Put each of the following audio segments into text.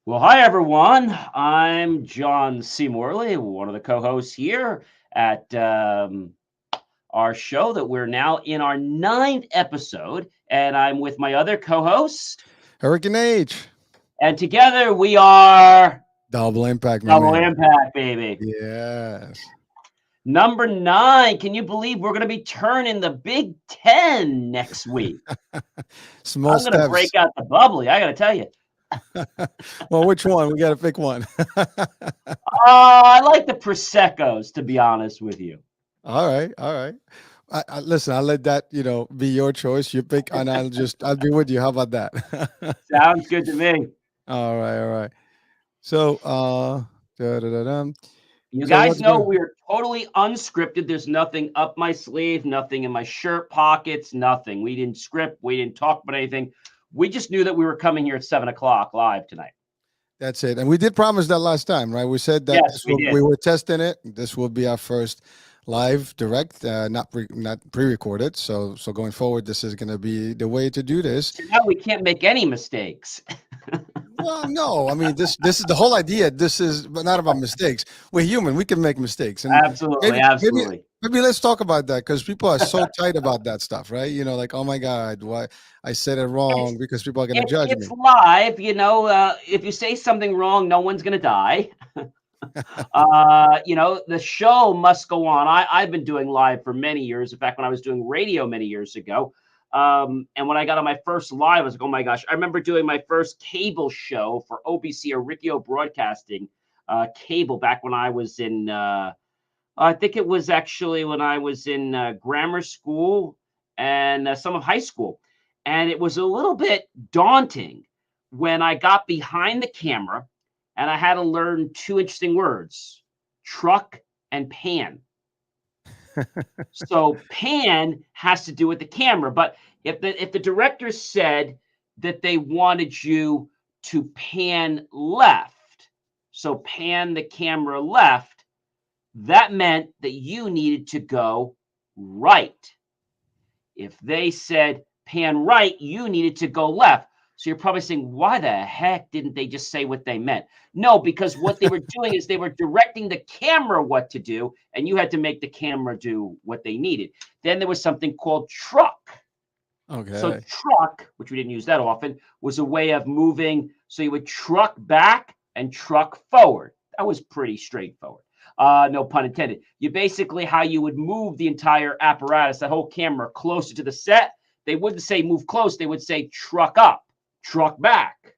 Well, hi everyone. I'm John C. Morley, one of the co-hosts here at our show that we're now in our ninth episode, and I'm with my other co-host, Hurricane H. and together we are Double impact, my Double man. Impact, baby. Yes. Number nine. Can you believe we're going to be turning the Big Ten next week? Small I'm going to break steps. out the bubbly. I got to tell you. Well, which one? We got to pick one. I like the Proseccos, to be honest with you. All right. All right. Listen, I'll let that, be your choice. You pick, and I'll be with you. How about that? Sounds good to me. All right. All right. So, da-da-da-dum. You So guys what's know going we're totally unscripted. There's nothing up my sleeve, nothing in my shirt pockets, nothing. We didn't script, we didn't talk about anything. We just knew that we were coming here at 7 o'clock live tonight. That's it. And we did promise that last time, right? We said that Yes, we did. we were testing it. This will be our first live direct, not pre-recorded. So going forward, this is going to be the way to do this. So now we can't make any mistakes. Well, no, I mean this is the whole idea. This is but not about mistakes. We're human. We can make mistakes, and Absolutely, maybe absolutely. maybe let's talk about that because people are so tight about that stuff, right? Like, oh my God, why I said it It's wrong because people are going to it's judge me. it's live, if you say something wrong, no one's gonna die. The show must go on. I've been doing live for many years. In fact, when I was doing radio many years ago, and when I got on my first live, I was like, oh my gosh, I remember doing my first cable show for OBC or Riccio Broadcasting cable back when I was in. I think it was actually when I was in grammar school and some of high school, and it was a little bit daunting when I got behind the camera and I had to learn two interesting words: truck and pan. So pan has to do with the camera, but if the director said that they wanted you to pan left, so pan the camera left, that meant that you needed to go right. If they said pan right, you needed to go left. So you're probably saying, why the heck didn't they just say what they meant? No, because what they were doing is they were directing the camera what to do, and you had to make the camera do what they needed. Then there was something called truck. So Okay. truck, which we didn't use that often, was a way of moving. So you would truck back and truck forward. That was pretty straightforward. No pun intended. You basically how you would move the entire apparatus, the whole camera closer to the set. They wouldn't say move close. They would say truck up, truck back.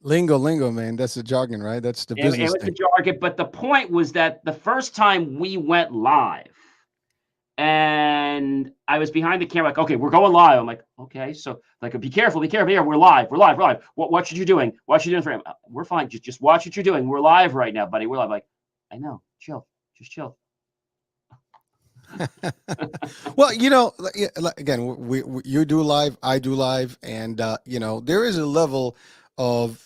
Lingo, man. That's the jargon, right? That's the It business was the thing. jargon, but the point was that the first time we went live, and I was behind the camera, like, okay, we're going live. I'm like, okay, so like, be careful here. We're live. What should you doing? What should you doing for him? We're fine. Just watch what you're doing. We're live right now, buddy. We're live. Like, I know. Chill. Just chill. Well, again, you do live, I do live, and there is a level of,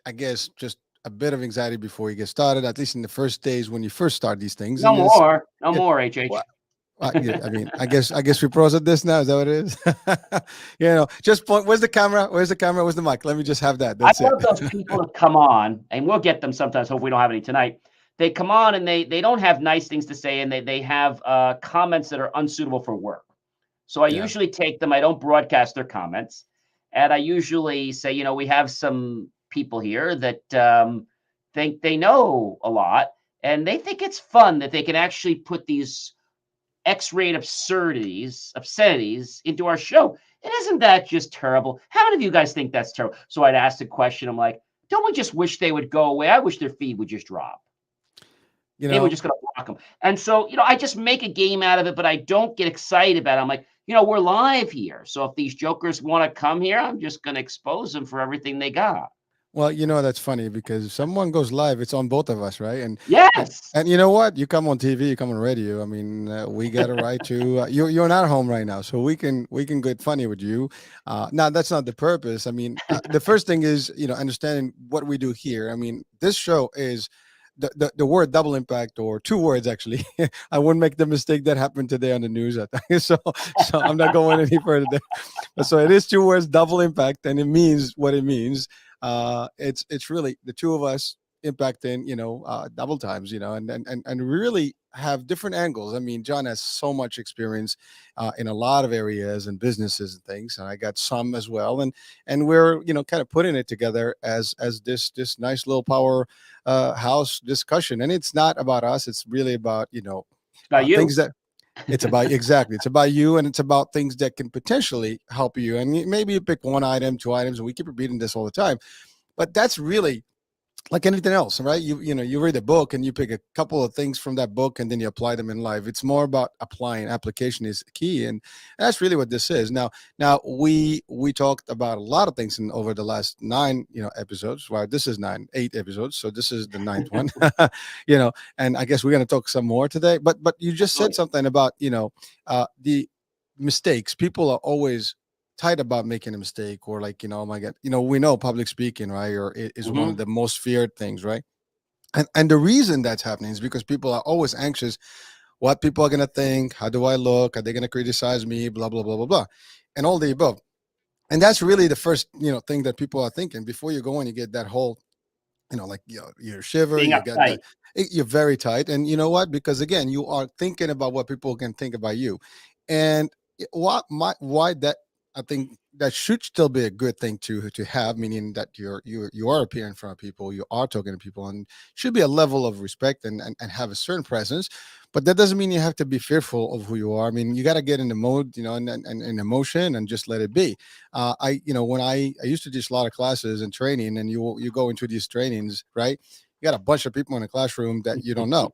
I guess, just a bit of anxiety before you get started. At least in the first days when you first start these things, No and it's more. No yeah, more. HH. well, yeah, I mean, I guess we pros at this now. Is that what it is? Just point. Where's the camera? Where's the camera? Where's the mic? Let me just have that. I That's it. love those people that come on, and we'll get them sometimes. Hope we don't have any tonight. They come on and they don't have nice things to say, and they have comments that are unsuitable for work. So I Yeah. usually take them. I don't broadcast their comments, and I usually say, we have some people here that think they know a lot, and they think it's fun that they can actually put these X-rate obscenities into our show. And isn't that just terrible? How many of you guys think that's terrible? So I'd ask the question. I'm like, don't we just wish they would go away? I wish their feed would just drop. You Maybe we're know, just going to block them. And so, I just make a game out of it, but I don't get excited about it. I'm like, we're live here. So if these jokers want to come here, I'm just going to expose them for everything they got. well, that's funny because if someone goes live, it's on both of us, right? And Yes. and you know what? You come on TV, you come on radio. I mean, we got a right to. You're not home right now, so we can get funny with you. Now that's not the purpose. I mean, the first thing is understanding what we do here. I mean, this show is. The word double impact, or two words actually. I wouldn't make the mistake that happened today on the news. I think. So I'm not going any further there. So it is two words, double impact, and it means what it means. It's really the two of us impacting, double times, and really have different angles. I mean, John has so much experience in a lot of areas and businesses and things, and I got some as well, and we're, kind of putting it together as this nice little power house discussion. And it's not about us; it's really about, It's about things you. that it's about, exactly. It's about you, and it's about things that can potentially help you. And maybe you pick one item, two items, and we keep repeating this all the time. But that's really like anything else, right? You read a book and you pick a couple of things from that book and then you apply them in life. It's more about applying. Application is key, and that's really what this is. Now we talked about a lot of things in over the last nine, episodes. Well, this is 8 episodes, so this is the ninth one. And I guess we're going to talk some more today. But you just said Absolutely. something about the mistakes. People are always tight about making a mistake, or like, oh my god, we know public speaking, right, or it is one of Hmm. the most feared things, right? And the reason that's happening is because people are always anxious. What people are going to think, how do I look, are they going to criticize me, blah blah blah blah blah, and all the above. And that's really the first, thing that people are thinking before you go in. You get that whole, like, you're shiver, Being you get that, uptight. you're very tight. And you know what? Because again, you are thinking about what people can think about you. And why that, I think that should still be a good thing to have, meaning that you are appearing in front of people, you are talking to people, and should be a level of respect, and have a certain presence. But that doesn't mean you have to be fearful of who you are. I mean, you got to get in the mode, and emotion, and just let it be. When I used to teach a lot of classes and training, and you go into these trainings, right? You got a bunch of people in a classroom that you don't know.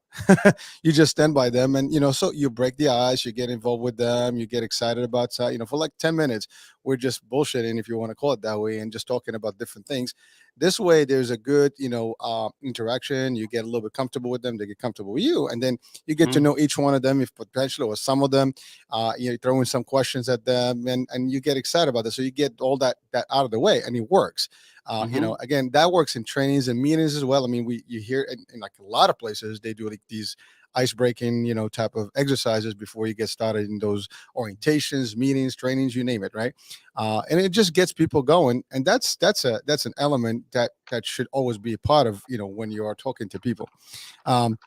You just stand by them, and so you break the ice, you get involved with them, you get excited about, for like 10 minutes we're just bullshitting, if you want to call it that way, and just talking about different things. This way there's a good, interaction. You get a little bit comfortable with them, they get comfortable with you, and then you get to Hmm. know each one of them, if potentially, or some of them. You throw in some questions at them, and you get excited about it, so you get all that out of the way, and it works. Hmm. Again, that works in trainings and meetings as well. I mean, you hear in like a lot of places they do like these ice breaking, type of exercises before you get started in those orientations, meetings, trainings, you name it, right? And it just gets people going, and that's an element that should always be a part of, when you are talking to people. Um,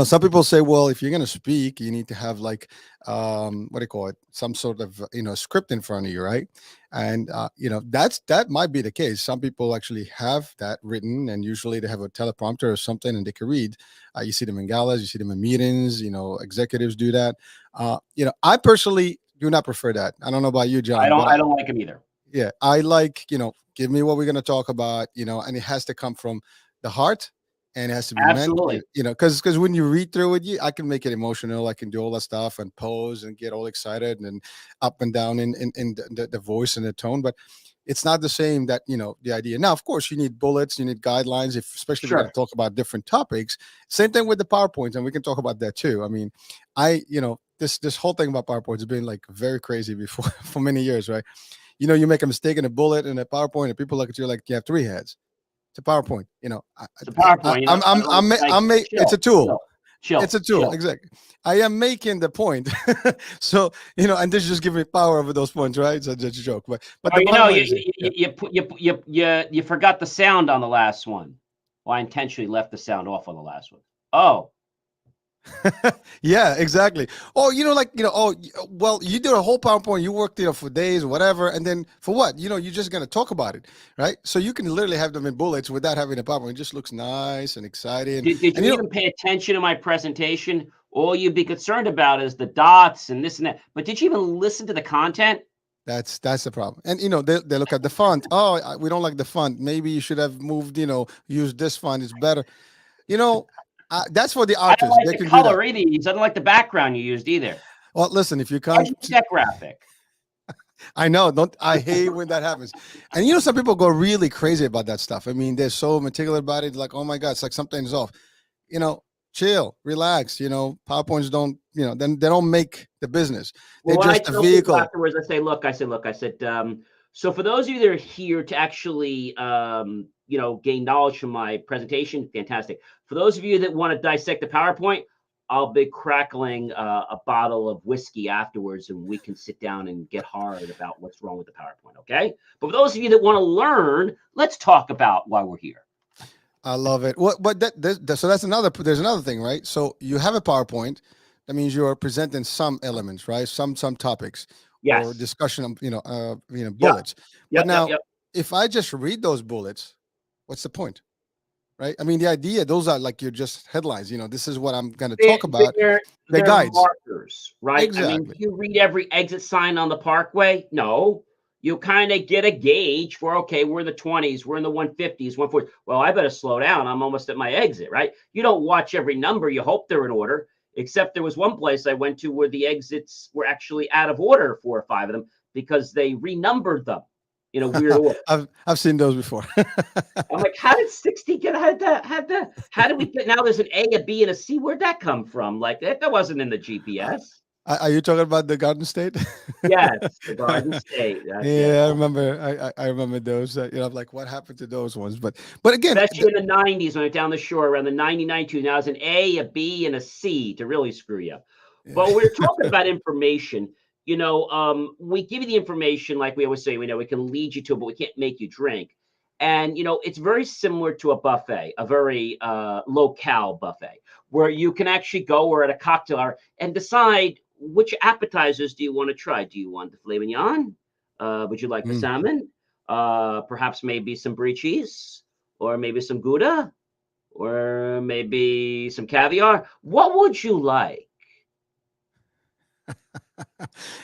some people say, well, if you're going to speak, you need to have like, what do you call it, some sort of, script in front of you, right? And that might be the case. Some people actually have that written, and usually they have a teleprompter or something, and they can read. You see them in galas, you see them in meetings, executives do that. I personally do not prefer that. I don't know about you, I John, don't. but I don't like him either. yeah, I like, give me what we're going to talk about, and it has to come from the heart, and it has to be meant, Absolutely. because when you read through it, I can make it emotional. I can do all that stuff and pose and get all excited and up and down in the voice and the tone. But it's not the same, that, the idea. Now, of course, you need bullets, you need guidelines, especially if you're going to Sure. talk about different topics. Same thing with the PowerPoint, and we can talk about that too. I mean, this whole thing about PowerPoint has been like very crazy before for many years, right? You make a mistake in a bullet in a PowerPoint, and people look at you like you have three heads. It's a PowerPoint. It's a PowerPoint. Like It's a chill, tool. chill, It's chill, a tool, chill. exactly. I am making the point. So, and this just give me power over those points, right? So just a joke, but Oh, the bottom line you is, yeah. you forgot the sound on the last one. Well, I intentionally left the sound off on the last one. Oh, Yeah, exactly. Oh, like, well, you did a whole PowerPoint, you worked, for days, whatever, and then for what? You're just gonna talk about it, right? So you can literally have them in bullets without having a PowerPoint. It just looks nice and exciting, did and you even pay attention to my presentation? All you'd be concerned about is the dots and this and that. But did you even listen to the content? that's the problem. And they look at the font. Oh, we don't like the font. Maybe you should have moved. Use this font. It's better. You know, that's for the I don't artists. like They the can do that. color either. I don't like the background you used either. Well, listen, if you Why'd come, you make that graphic? I know. Don't I hate when that happens? And some people go really crazy about that stuff. I mean, they're so meticulous about it. Like, oh my god, it's like something's off. You know, chill, relax. PowerPoints don't. Then they don't make the business. They're Well, when I just a tell people vehicle. afterwards, look, so for those of you that are here to actually, gain knowledge from my presentation, fantastic. For those of you that want to dissect the PowerPoint, I'll be crackling a bottle of whiskey afterwards, and we can sit down and get hard about what's wrong with the PowerPoint. Okay. But for those of you that want to learn, let's talk about why we're here. I love it. What? But so that's another. There's another thing, right? So you have a PowerPoint. That means you're presenting some elements, right? Some topics or Yes. discussion of Yep. bullets. But Yep. Yep. now, Yep. if I just read those bullets, what's the point, right? I mean, the idea those are like you're just headlines. This is what I'm going to They're talk about. The they're guides, markers, right? I mean, do exactly. you read every exit sign on the parkway? No. You kind of get a gauge for, okay, we're in the 20s, we're in the 150s, 140s. Well, I better slow down. I'm almost at my exit, right? You don't watch every number. You hope they're in order. Except there was one place I went to where the exits were actually out of order, 4 or 5 of them, because they renumbered them in a weird order. I've seen those before. I'm like, how did 60 get how did we get now there's an A, a B, and a C? Where'd that come from? Like that wasn't in the GPS. Are you talking about the Garden State? Yes, the Garden State. That's yeah. Yeah, I remember. I remember those. I'm like, what happened to those ones? But again, Especially in the 90s when I went down the shore around the 99 two. Now it's an A, a B, and a C to really screw you. yeah. But we're talking about information. We give you the information, like we always say, we can lead you to it, but we can't make you drink. And it's very similar to a buffet, a very low-cal buffet, where you can actually go or at a cocktail hour and decide which appetizers do you want to try. Do you want the filet mignon? Would you like the Mm. salmon? Perhaps maybe some brie cheese, or maybe some Gouda, or maybe some caviar. What would you like?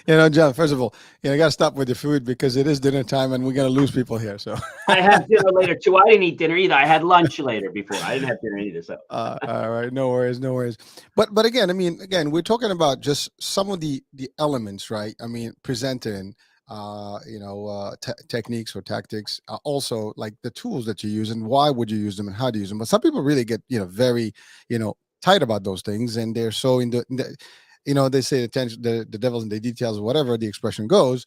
John. First of all, I got to stop with the food because it is dinner time and we're gonna lose people here. So, I have dinner later too. I didn't eat dinner either. I had lunch later before. I didn't have dinner either. So all right, no worries, no worries. But again, I mean, we're talking about just some of the elements, right? I mean, presenting, techniques or tactics. Also, like the tools that you use and why would you use them and how do you use them. But some people really get very tight about those things, and they're so they say attention, the devil's in the details, whatever the expression goes.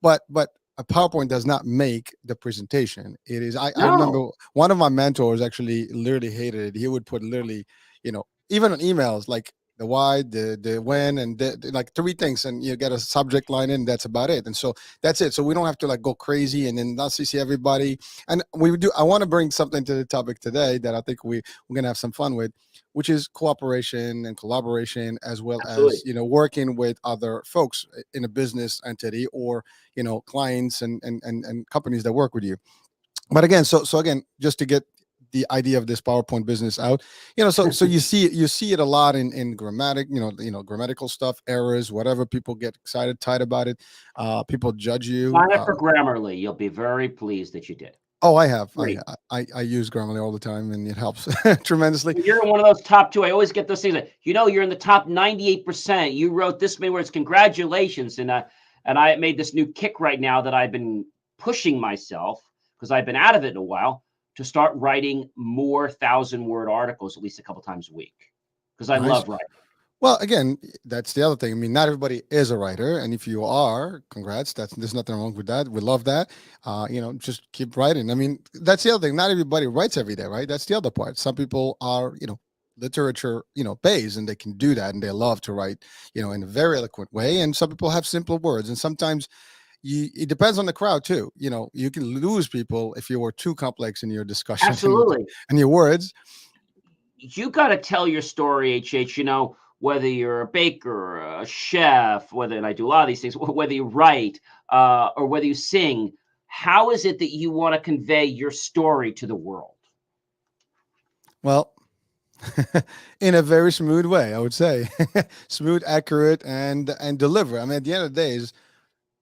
But a PowerPoint does not make the presentation. It is. I no, remember one of my mentors actually literally hated it. He would put literally, even on emails, like the why, the when, and like three things, and you get a subject line in. That's about it. And so that's it. So we don't have to like go crazy and then not see everybody. And we do. I want to bring something to the topic today that I think we're gonna have some fun with, which is cooperation and collaboration, as well absolutely. as working with other folks in a business entity or clients and companies that work with you. But again, so again, just to get the idea of this PowerPoint business out, so you see it a lot in grammatical stuff, errors, whatever. People get excited, tight about it. People judge you. Sign up for Grammarly. You'll be very pleased that you did. Oh, I have. Great. I use Grammarly all the time, and it helps tremendously. You're in one of those top two. I always get those things that you're in the top 98%. You wrote this many words. Congratulations. And I made this new kick right now that I've been pushing myself because I've been out of it in a while to start writing more 1,000-word articles at least a couple times a week because I Nice. love writing. Well, again, that's the other thing. I mean, not everybody is a writer, and if you are, congrats. There's nothing wrong with that. We love that. Just keep writing. I mean, that's the other thing. Not everybody writes every day, right? That's the other part. Some people are, literature, based, and they can do that, and they love to write, in a very eloquent way. And some people have simple words, and sometimes it depends on the crowd too. You can lose people if you were too complex in your discussion Absolutely. and your words. You got to tell your story, HH. Whether you're a baker, a chef, and I do a lot of these things, whether you write or whether you sing, how is it that you want to convey your story to the world? Well, in a very smooth way, I would say, smooth, accurate, and deliver. I mean, at the end of the day,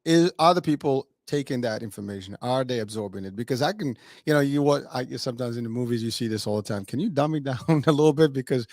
is are the people taking that information? Are they absorbing it? Because I can, sometimes in the movies you see this all the time. Can you dumb it down a little bit? Because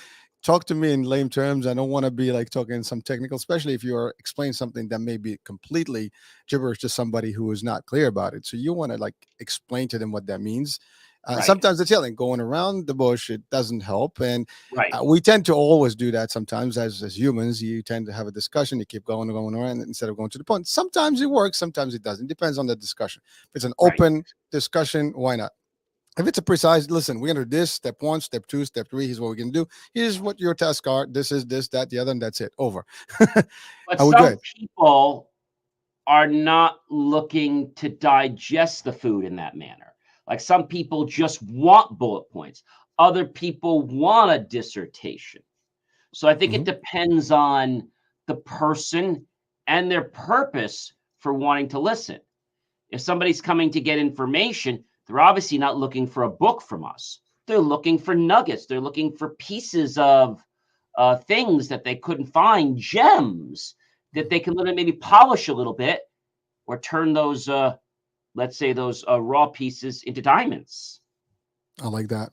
talk to me in lame terms. I don't want to be like talking some technical, especially if you are explaining something that may be completely gibberish to somebody who is not clear about it. So you want to like explain to them what that means. Right. Sometimes it's yelling, going around the bush. It doesn't help, and Right. we tend to always do that. Sometimes, as humans, you tend to have a discussion. You keep going and going around instead of going to the point. Sometimes it works. Sometimes it doesn't. Depends on the discussion. If it's an Right. open discussion, why not? If it's a precise, listen, we're gonna do this step one, step two, step three. Here's what we're gonna do. Here's what your tasks are. This is this, that, the other, and that's it. Over. But Are we some good? people are not looking to digest the food in that manner. Like some people just want bullet points. Other people want a dissertation. So I think it Hmm. depends on the person and their purpose for wanting to listen. If somebody's coming to get information, they're obviously not looking for a book from us. They're looking for nuggets. They're looking for pieces of things that they couldn't find, gems that they can literally maybe polish a little bit or turn those, let's say, those raw pieces into diamonds. I like that.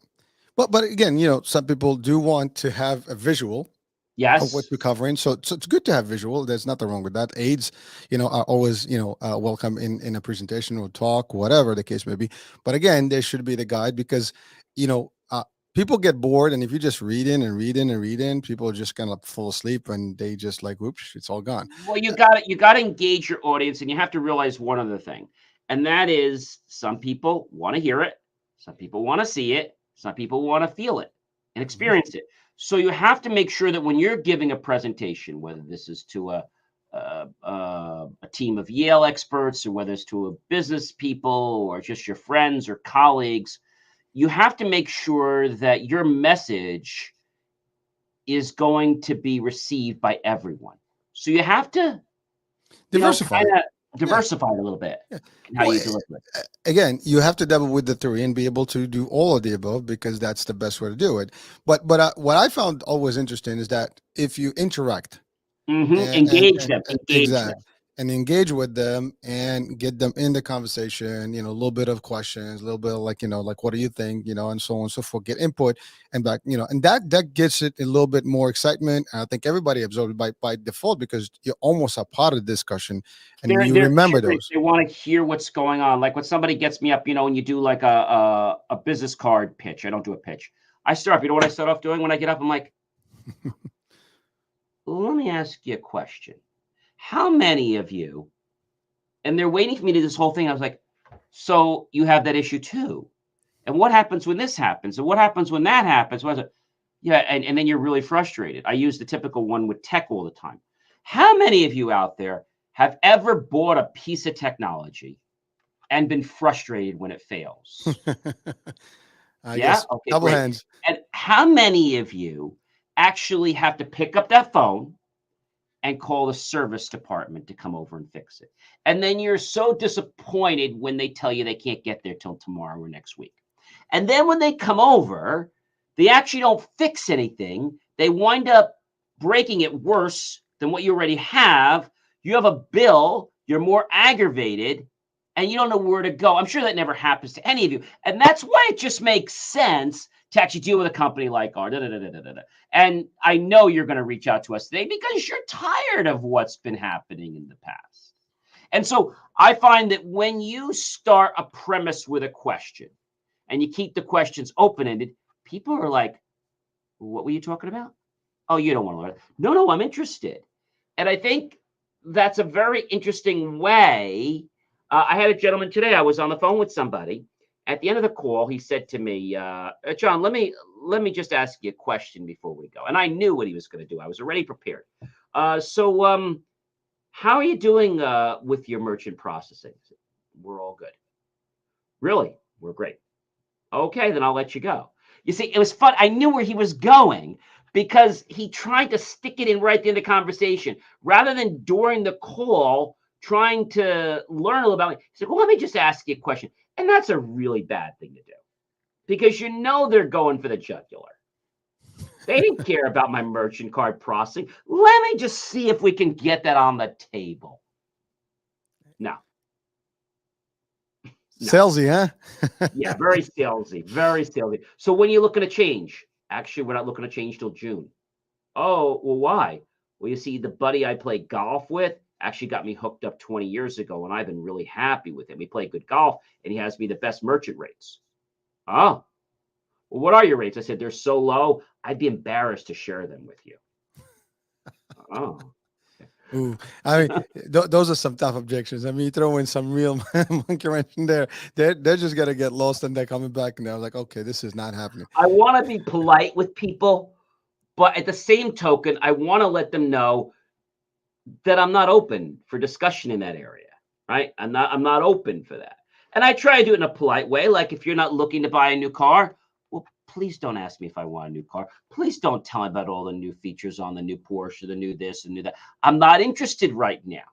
But again, some people do want to have a visual of what Yes. you're covering. So it's good to have visual. There's nothing wrong with that. Aids, are always, welcome in a presentation or talk, whatever the case may be. But again, there should be the guide because, you know, uh, people get bored. And if you just reading, people just kind of fall asleep and they just like, whoops, it's all gone. Well, you got to engage your audience, and you have to realize one other thing, and that is some people want to hear it, some people want to see it, some people want to feel it and Mhm. experience it. So you have to make sure that when you're giving a presentation, whether this is to a team of Yale experts or whether it's to a business people or just your friends or colleagues, you have to make sure that your message is going to be received by everyone. So you have to Diversify. kind of Yeah. diversify it a little bit Yeah. in how Well, you deliver it. again, you have to double with the three and be able to do all of the above because that's the best way to do it. But what I found always interesting is that if you interact Engage them, engage them. exact and engage with them and get them in the conversation, a little bit of questions, a little bit of like, like what do you think, and so on and so forth, get input and back, and that gets it a little bit more excitement. And I think everybody absorbs it by default because you almost are part of the discussion and you They're remember curious. those. They want to hear what's going on. Like when somebody gets me up, and you do like a business card pitch. I don't do a pitch. I start off. You know what I start off doing when I get up? I'm like, let me ask you a question. How many of you? And they're waiting for me to do this whole thing. I was like, so you have that issue too? And what happens when this happens? And what happens when that happens? What is it? Yeah, and then you're really frustrated. I use the typical one with tech all the time. How many of you out there have ever bought a piece of technology and been frustrated when it fails? I Yeah? guess Okay, double great. hands. And how many of you actually have to pick up that phone and call the service department to come over and fix it? And then you're so disappointed when they tell you they can't get there till tomorrow or next week. And then when they come over, they actually don't fix anything. They wind up breaking it worse than what you already have. You have a bill, you're more aggravated, and you don't know where to go. I'm sure that never happens to any of you. And that's why it just makes sense to actually deal with a company like ours. And I know you're going to reach out to us today because you're tired of what's been happening in the past. And so I find that when you start a premise with a question, and you keep the questions open ended, people are like, what were you talking about? Oh, you don't want to learn. No, no, I'm interested. And I think that's a very interesting way. I had a gentleman today. I was on the phone with somebody. At the end of the call, he said to me, "John, let me just ask you a question before we go." And I knew what he was going to do. I was already prepared. So, how are you doing with your merchant processing? I said, we're all good. Really? We're great. Okay, then I'll let you go. You see, it was fun. I knew where he was going because he tried to stick it in right at the end of the conversation rather than during the call trying to learn a little about it. He said, well, let me just ask you a question. And that's a really bad thing to do because they're going for the jugular. They didn't care about my merchant card processing. Let me just see if we can get that on the table. No, no. Salesy, huh? Yeah, very salesy, very salesy. So when you're looking to change, actually, we're not looking to change till June. Oh, well, why? Well, you see, the buddy I play golf with actually got me hooked up 20 years ago, and I've been really happy with him. We play good golf, and he has me the best merchant rates. Oh, well, what are your rates? I said, they're so low, I'd be embarrassed to share them with you. Oh. Ooh, I mean, those are some tough objections. I mean, you throw in some real monkey wrench in there. They're just gonna get lost and they're coming back and they're like, okay, this is not happening. I want to be polite with people, but at the same token, I want to let them know that I'm not open for discussion in that area, right? I'm not open for that. And I try to do it in a polite way. Like if you're not looking to buy a new car, well, please don't ask me if I want a new car. Please don't tell me about all the new features on the new Porsche, the new this and new that. I'm not interested right now.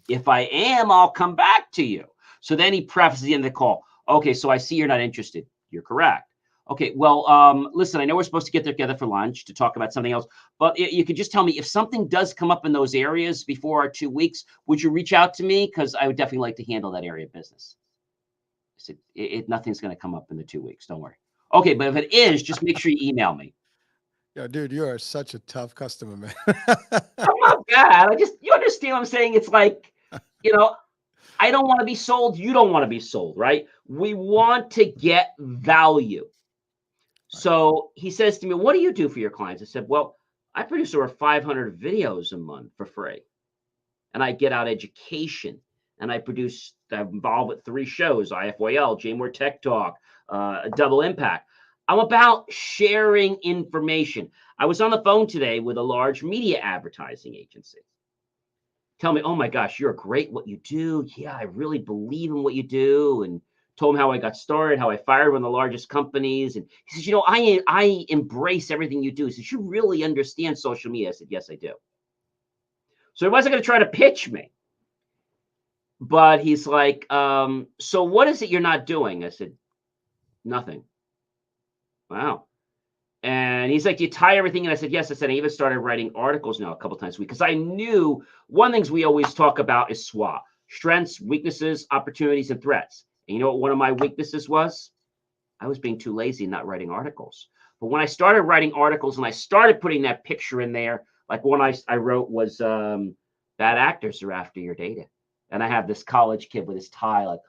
If I am, I'll come back to you. So then he prefaces the end of the call. Okay, so I see you're not interested. You're correct. Okay, well, listen, I know we're supposed to get together for lunch to talk about something else, but you could just tell me if something does come up in those areas before our 2 weeks, would you reach out to me? Because I would definitely like to handle that area of business. I said, nothing's going to come up in the 2 weeks. Don't worry. Okay, but if it is, just make sure you email me. Yo, dude, you are such a tough customer, man. I'm not bad. You understand what I'm saying? It's like, you know, I don't want to be sold. You don't want to be sold, right? We want to get value. So he says to me, what do you do for your clients? I said, well, I produce over 500 videos a month for free. And I get out education. And I'm involved with 3 shows, IFYL, JMore Tech Talk, Double Impact. I'm about sharing information. I was on the phone today with a large media advertising agency. Tell me, oh my gosh, you're great at what you do. Yeah, I really believe in what you do. And told him how I got started, how I fired one of the largest companies. And he says, I embrace everything you do. He says, you really understand social media. I said, yes, I do. So he wasn't going to try to pitch me. But he's like, so what is it you're not doing? I said, nothing. Wow. And he's like, do you tie everything in? I said, yes. I said, I even started writing articles now a couple times a week because I knew one of the things we always talk about is SWOT, strengths, weaknesses, opportunities, and threats. And you know what one of my weaknesses was? I was being too lazy and not writing articles. But when I started writing articles and I started putting that picture in there, like one I wrote was bad actors are after your data. And I have this college kid with his tie. Like,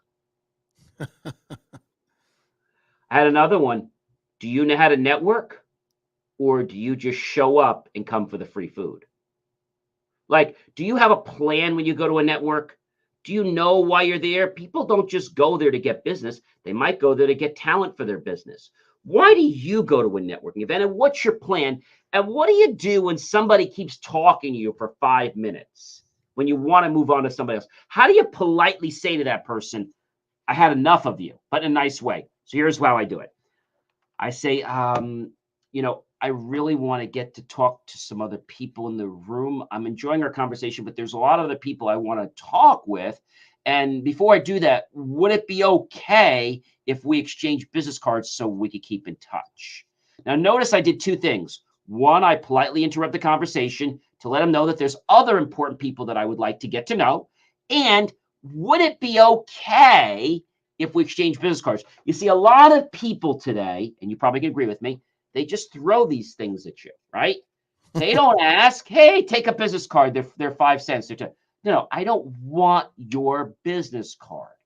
I had another one. Do you know how to network? Or do you just show up and come for the free food? Like, do you have a plan when you go to a network? Do you know why you're there? People don't just go there to get business. They might go there to get talent for their business. Why do you go to a networking event? And what's your plan? And what do you do when somebody keeps talking to you for 5 minutes when you want to move on to somebody else? How do you politely say to that person, I had enough of you, but in a nice way? So here's how I do it. I say, I really want to get to talk to some other people in the room. I'm enjoying our conversation, but there's a lot of other people I want to talk with. And before I do that, would it be okay if we exchange business cards so we could keep in touch? Now, notice I did 2 things. One, I politely interrupt the conversation to let them know that there's other important people that I would like to get to know. And would it be okay if we exchange business cards? You see, a lot of people today, and you probably can agree with me, they just throw these things at you, right? They don't ask, hey, take a business card. They're 5 cents. No, I don't want your business card.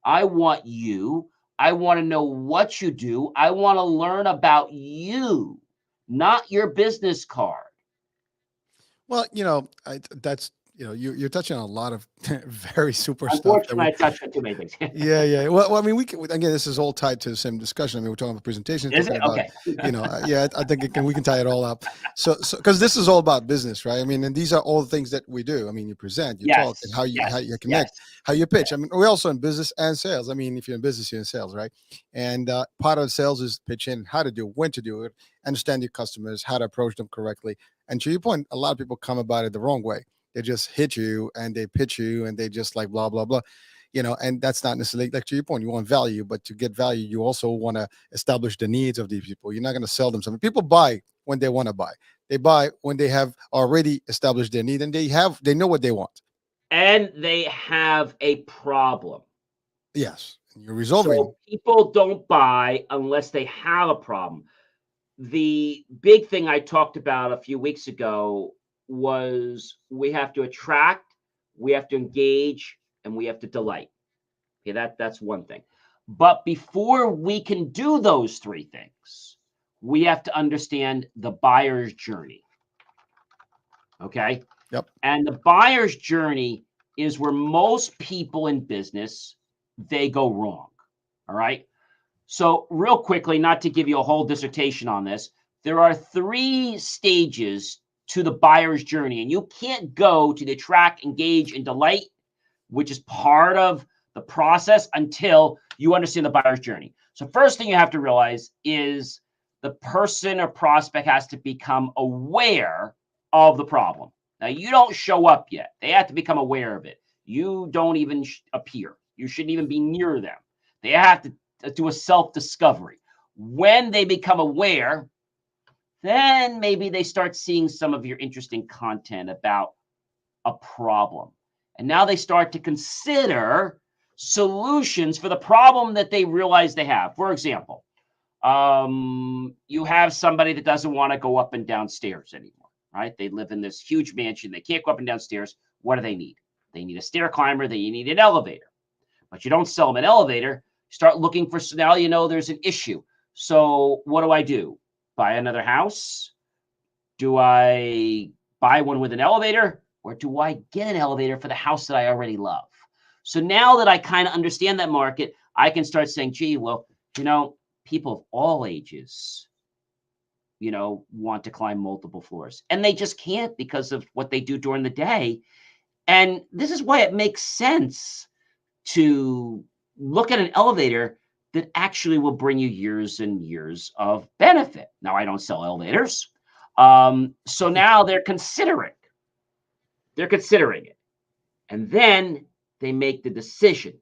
I want you. I want to know what you do. I want to learn about you, not your business card. Well, that's you're touching on a lot of very super stuff that Unfortunately, I touched on too many things. yeah, yeah. Well, I mean, we can, again, this is all tied to the same discussion. I mean, we're talking about presentations, Is talking it? about, Okay. yeah, I think we can tie it all up. So, because this is all about business, right? I mean, and these are all the things that we do. I mean, you present, you talk, and Yes. how you Yes. connect, how you pitch. I mean, we're also in business and sales. I mean, if you're in business, you're in sales, right? And part of sales is pitching, how to do, when to do it, understand your customers, how to approach them correctly. And to your point, a lot of people come about it the wrong way. They just hit you and they pitch you and they just like blah blah blah, and that's not necessarily, like, to your point, you want value, but to get value you also want to establish the needs of these people. You're not going to sell them something. People buy when they want to buy. They buy when they have already established their need and they know what they want. And they have a problem. Yes, and you're So resolving. people don't buy unless they have a problem. The big thing I talked about a few weeks ago was we have to attract, we have to engage, and we have to delight. Okay, that's one thing. But before we can do those 3 things, we have to understand the buyer's journey. Okay? Yep. And the buyer's journey is where most people in business, they go wrong. All right. So real quickly, not to give you a whole dissertation on this, there are 3 stages to the buyer's journey, and you can't go to the attract, engage, and delight, which is part of the process, until you understand the buyer's journey. So first thing you have to realize is the person or prospect has to become aware of the problem. Now, you don't show up yet. They have to become aware of it. You don't even appear. You shouldn't even be near them. They have to do a self-discovery. When they become aware, then maybe they start seeing some of your interesting content about a problem. And now they start to consider solutions for the problem that they realize they have. For example, you have somebody that doesn't want to go up and down stairs anymore, right? They live in this huge mansion. They can't go up and down stairs. What do they need? They need a stair climber. They need an elevator. But you don't sell them an elevator. Start looking for, now you know there's an issue. So what do? Buy another house? Do I buy one with an elevator? Or do I get an elevator for the house that I already love? So now that I kind of understand that market, I can start saying, gee, well, people of all ages, want to climb multiple floors. And they just can't because of what they do during the day. And this is why it makes sense to look at an elevator that actually will bring you years and years of benefit. Now, I don't sell elevators. So now they're considering it. And then they make the decision.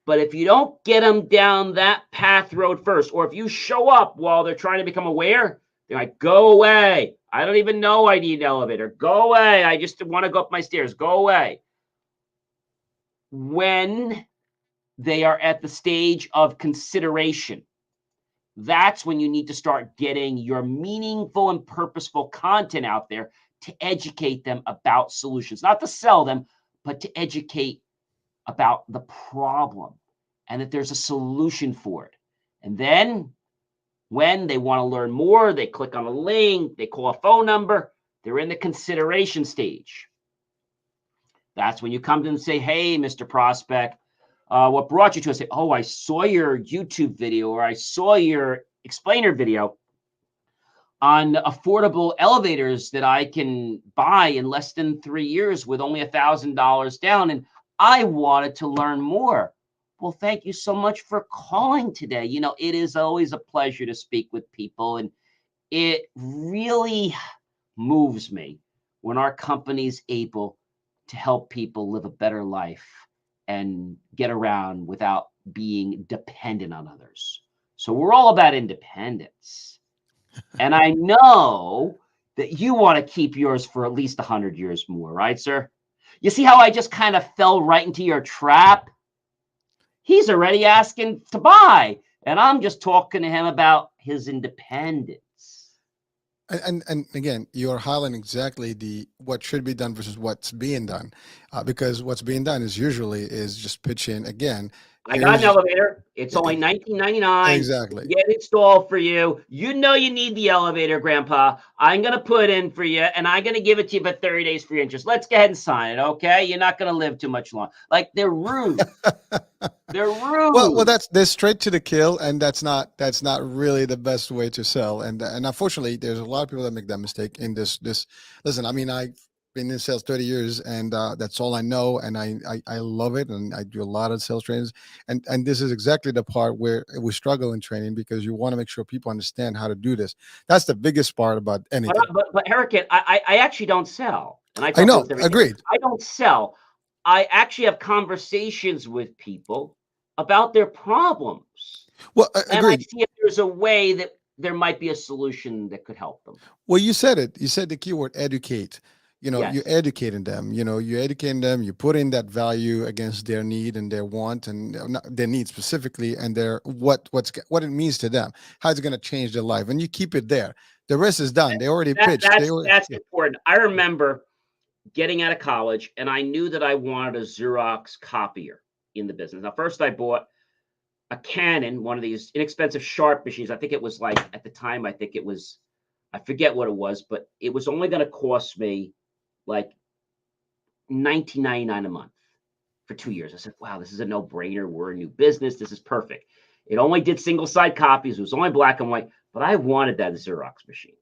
But if you don't get them down that path road first, or if you show up while they're trying to become aware, they're like, go away. I don't even know I need an elevator. Go away. I just want to go up my stairs. Go away. When they are at the stage of consideration, that's when you need to start getting your meaningful and purposeful content out there to educate them about solutions, not to sell them, but to educate about the problem and that there's a solution for it. And then when they want to learn more, they click on a link, they call a phone number, they're in the consideration stage. That's when you come to them and say, hey, Mr. Prospect, what brought you to us? Say, oh, I saw your YouTube video, or I saw your explainer video on affordable elevators that I can buy in less than 3 years with only $1,000 down. And I wanted to learn more. Well, thank you so much for calling today. It is always a pleasure to speak with people. And it really moves me when our company's able to help people live a better life and get around without being dependent on others. So we're all about independence. And I know that you want to keep yours for at least 100 years more, right, sir? You see how I just kind of fell right into your trap? He's already asking to buy, and I'm just talking to him about his independence. And again, you're highlighting exactly what should be done versus what's being done, because what's being done is usually just pitch in again. I got an elevator. It's only $19.99. Exactly. Get it installed for you. You know you need the elevator, Grandpa. I'm going to put in for you, and I'm going to give it to you for 30 days free interest. Let's go ahead and sign it, okay? You're not going to live too much longer. Like, they're rude. They're rude. Well, they're straight to the kill, and that's not really the best way to sell. And unfortunately, there's a lot of people that make that mistake in this. Listen, I mean, I've been in sales 30 years, and that's all I know, and I love it, and I do a lot of sales trainings, and this is exactly the part where we struggle in training, because you want to make sure people understand how to do this. That's the biggest part about anything. But Hurricane, I actually don't sell, and I know, agreed. I don't sell. I actually have conversations with people about their problems. Well, and I see if there's a way that there might be a solution that could help them. Well, you said it. You said the keyword educate. Yes. You're educating them. You're educating them. You put in that value against their need and their want, and their need specifically, and their what it means to them, how it's going to change their life, and you keep it there. The rest is done. They already pitched. That's important. I remember getting out of college, and I knew that I wanted a Xerox copier in the business. Now, first I bought a Canon, one of these inexpensive Sharp machines. I think it was like, at the time, I forget what it was, but it was only going to cost me like $19.99 a month for 2 years. I said, wow, this is a no-brainer. We're a new business. This is perfect. It only did single-side copies. It was only black and white, but I wanted that Xerox machine.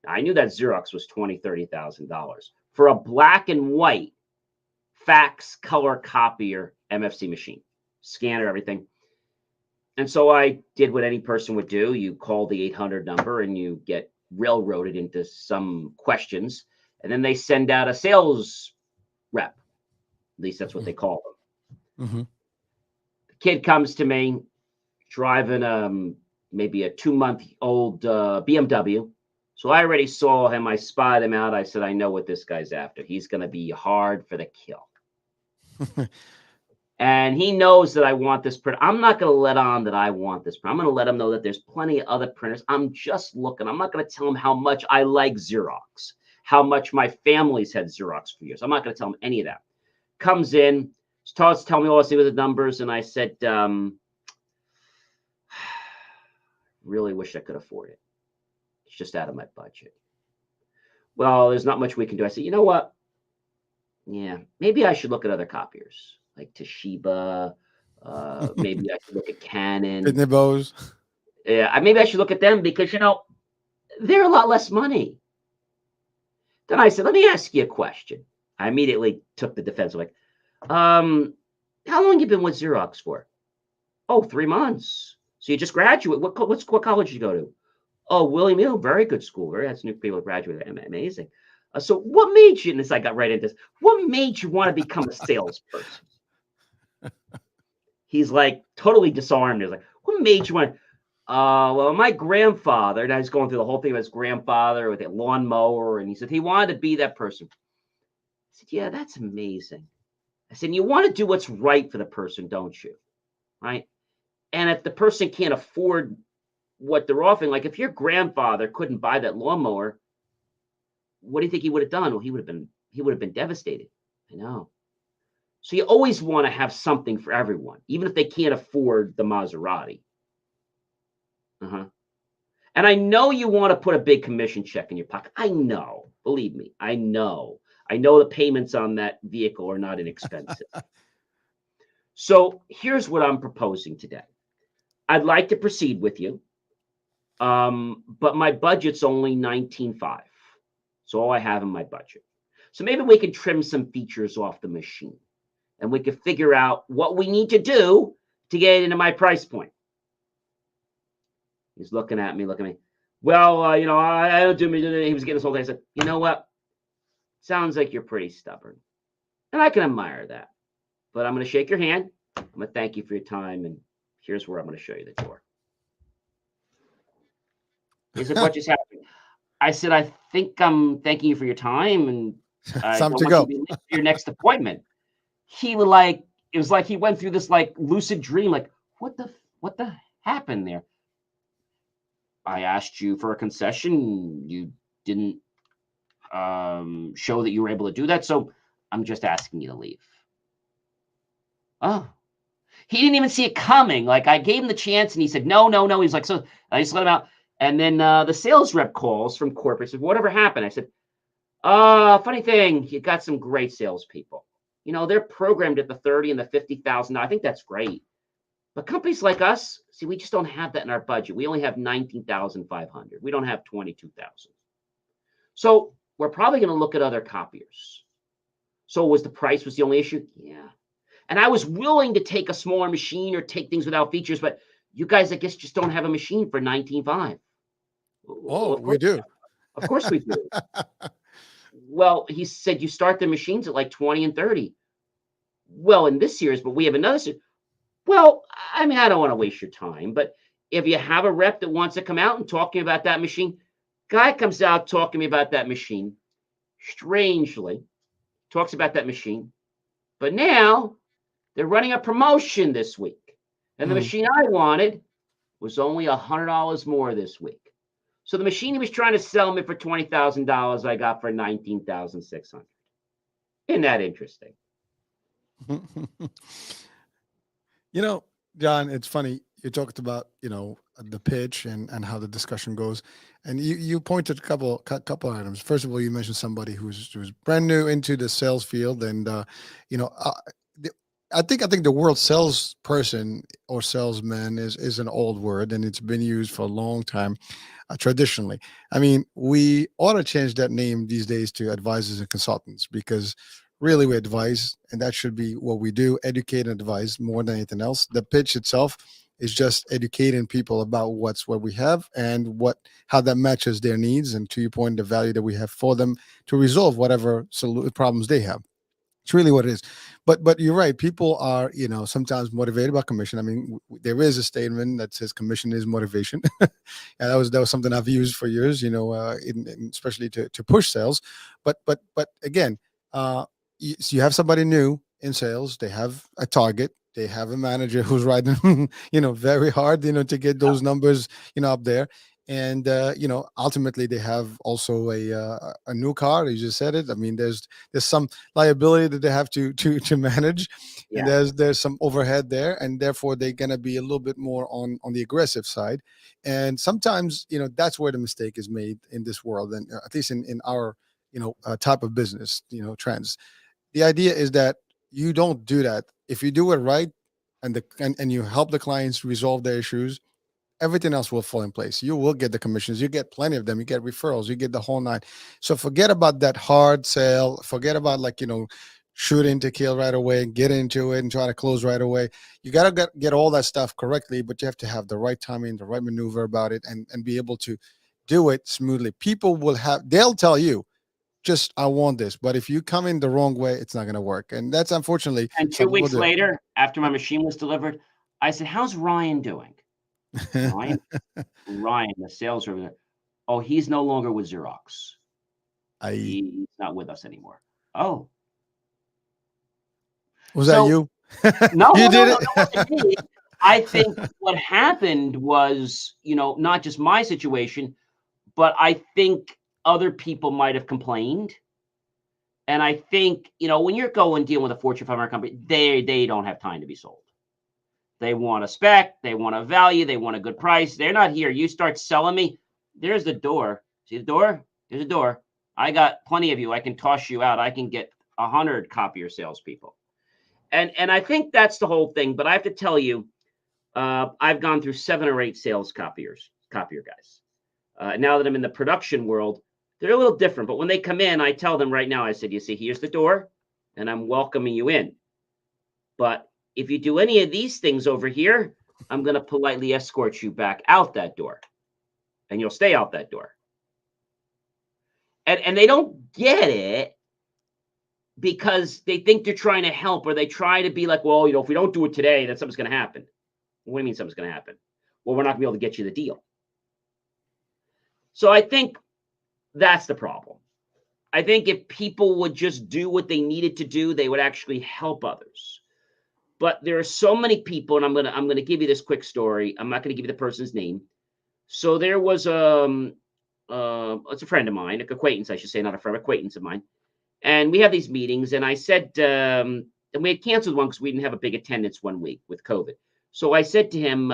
I knew that Xerox was $20,000, $30,000 for a black and white fax color copier MFC machine, scanner, everything. And so I did what any person would do. You call the 800 number and you get railroaded into some questions, and then they send out a sales rep. At least that's what they call them. Mm-hmm. The kid comes to me driving maybe a 2-month-old BMW. So I already saw him. I spotted him out. I said, I know what this guy's after. He's going to be hard for the kill. And he knows that I want this print. I'm not going to let on that I want this print. I'm going to let him know that there's plenty of other printers. I'm just looking. I'm not going to tell him how much I like Xerox, how much my family's had Xerox for years. I'm not going to tell him any of that. Comes in, starts telling me all I see with the numbers. And I said, really wish I could afford it. It's just out of my budget. Well, there's not much we can do. I said, you know what? Yeah, maybe I should look at other copiers like Toshiba. Maybe I should look at Canon. Yeah, maybe I should look at them because, they're a lot less money. Then I said, let me ask you a question. I immediately took the defense. I'm like, how long you been with Xerox for? Oh, 3 months. So you just graduate. What college did you go to? Oh, William Hill, very good school. That's new people graduate. Amazing. So what made you, and this I got right into this, what made you want to become a salesperson? He's like totally disarmed. He's like, what made you want to? Well, my grandfather, and I was going through the whole thing of his grandfather with a lawnmower, and he said he wanted to be that person. I said, yeah, that's amazing. I said, you want to do what's right for the person, don't you? Right? And if the person can't afford what they're offering, like if your grandfather couldn't buy that lawnmower, what do you think he would have done? Well, he would have been devastated. I know. So you always want to have something for everyone, even if they can't afford the Maserati. And I know you want to put a big commission check in your pocket. I know. Believe me, I know. I know the payments on that vehicle are not inexpensive. So here's what I'm proposing today. I'd like to proceed with you, but my budget's only $19,500. So all I have in my budget. So maybe we can trim some features off the machine, and we can figure out what we need to do to get into my price point. He's looking at me. Well, I don't do. He was getting this whole thing. I said, you know what? Sounds like you're pretty stubborn, and I can admire that. But I'm going to shake your hand. I'm going to thank you for your time, and here's where I'm going to show you the door. He said, what just happened? I said, I think I'm thanking you for your time, and I don't want you to be late for your next appointment. He it was like he went through this lucid dream. Like, what the happened there? I asked you for a concession. You didn't show that you were able to do that, so I'm just asking you to leave. Oh, he didn't even see it coming. Like, I gave him the chance, and he said, no. He's like, so I just let him out. And then the sales rep calls from corporate, said, whatever happened? I said, funny thing, you got some great salespeople. They're programmed at the 30 and the 50,000. I think that's great. But companies like us, see, we just don't have that in our budget. We only have 19,500. We don't have 22,000. So we're probably going to look at other copiers. So was the price the only issue? Yeah. And I was willing to take a smaller machine or take things without features, but you guys, I guess, just don't have a machine for 19,500. Oh, we do. Of course we do. Well, he said you start the machines at like 20 and 30. Well, in this series, but we have another series. Well, I mean, I don't want to waste your time, but if you have a rep that wants to come out and talk to me about that machine, guy comes out talking to me about that machine, strangely, talks about that machine, but now they're running a promotion this week, and the machine I wanted was only $100 more this week. So the machine he was trying to sell me for $20,000, I got for $19,600. Isn't that interesting? John, it's funny. you talked about, the pitch and how the discussion goes, and you pointed a couple items. First of all, you mentioned somebody who's brand new into the sales field, and you know, uh, the, I think the word salesperson or salesman is an old word, and it's been used for a long time, traditionally. I mean, we ought to change that name these days to advisors and consultants, because really we advise, and that should be what we do: educate and advise more than anything else. The pitch itself is just educating people about what we have and how that matches their needs, and to your point, the value that we have for them to resolve whatever problems they have. It's really what it is. But you're right. People are, sometimes motivated by commission. I mean, there is a statement that says commission is motivation. And that was something I've used for years, especially to push sales. But again, so you have somebody new in sales. They have a target. They have a manager who's riding, very hard, to get those numbers, up there. And ultimately, they have also a new car. You just said it. I mean, there's some liability that they have to manage, and Yeah. there's some overhead there, and therefore they're going to be a little bit more on the aggressive side. And sometimes, that's where the mistake is made in this world, and at least in our type of business, trends. The idea is that you don't do that. If you do it right, and you help the clients resolve their issues, everything else will fall in place. You will get the commissions. You get plenty of them. You get referrals. You get the whole nine. So forget about that hard sale. Forget about, like, shooting to kill right away, get into it and try to close right away. You got to get all that stuff correctly, but you have to have the right timing, the right maneuver about it, and be able to do it smoothly. People they'll tell you, just, I want this. But if you come in the wrong way, it's not going to work. And that's, unfortunately, And some two people weeks do. later, after my machine was delivered, I said, "How's Ryan doing?" Ryan, Ryan, the sales rep. Oh, he's no longer with Xerox. I He's not with us anymore. Oh, Was that so you? no, You no, no, did no, it. that wasn't me. I think what happened was, not just my situation, but I think other people might have complained. And I think, when you're going dealing with a Fortune 500 company, they don't have time to be sold. They want a spec, they want a value, they want a good price. They're not here. You start selling me, there's the door. See the door? There's a door. I got plenty of you. I can toss you out. I can get 100 copier salespeople. And I think that's the whole thing. But I have to tell you, I've gone through 7 or 8 sales copier guys. Now that I'm in the production world, they're a little different. But when they come in, I tell them right now, I said, you see, here's the door, and I'm welcoming you in. But if you do any of these things over here, I'm going to politely escort you back out that door, and you'll stay out that door. And they don't get it because they think they're trying to help, or they try to be like, well, if we don't do it today, then something's going to happen. What do you mean something's going to happen? Well, we're not going to be able to get you the deal. So I think that's the problem. I think if people would just do what they needed to do, they would actually help others. But there are so many people, and I'm gonna give you this quick story. I'm not gonna give you the person's name. So there was it's a friend of mine, an acquaintance, I should say, not a friend, acquaintance of mine. And we have these meetings, and I said, and we had canceled one because we didn't have a big attendance one week with COVID. So I said to him,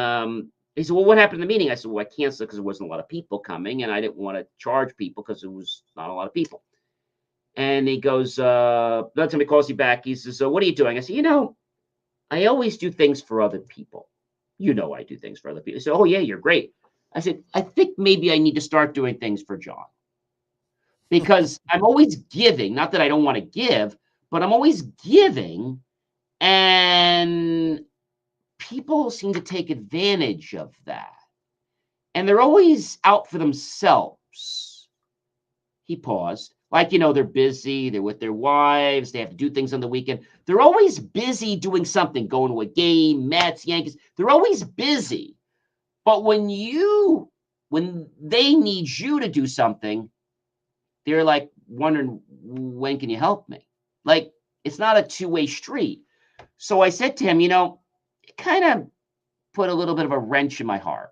he said, well, what happened in the meeting? I said, well, I canceled because there wasn't a lot of people coming, and I didn't want to charge people because there was not a lot of people. And he goes, that's when he calls you back. He says, so what are you doing? I said, I always do things for other people. I do things for other people. He said, oh, yeah, you're great. I said, I think maybe I need to start doing things for John because I'm always giving. Not that I don't want to give, but I'm always giving. And people seem to take advantage of that. And they're always out for themselves. He paused. Like, they're busy, they're with their wives, they have to do things on the weekend. They're always busy doing something, going to a game, Mets, Yankees. They're always busy. But when they need you to do something, they're like wondering, when can you help me? Like, it's not a two-way street. So I said to him, it kind of put a little bit of a wrench in my heart.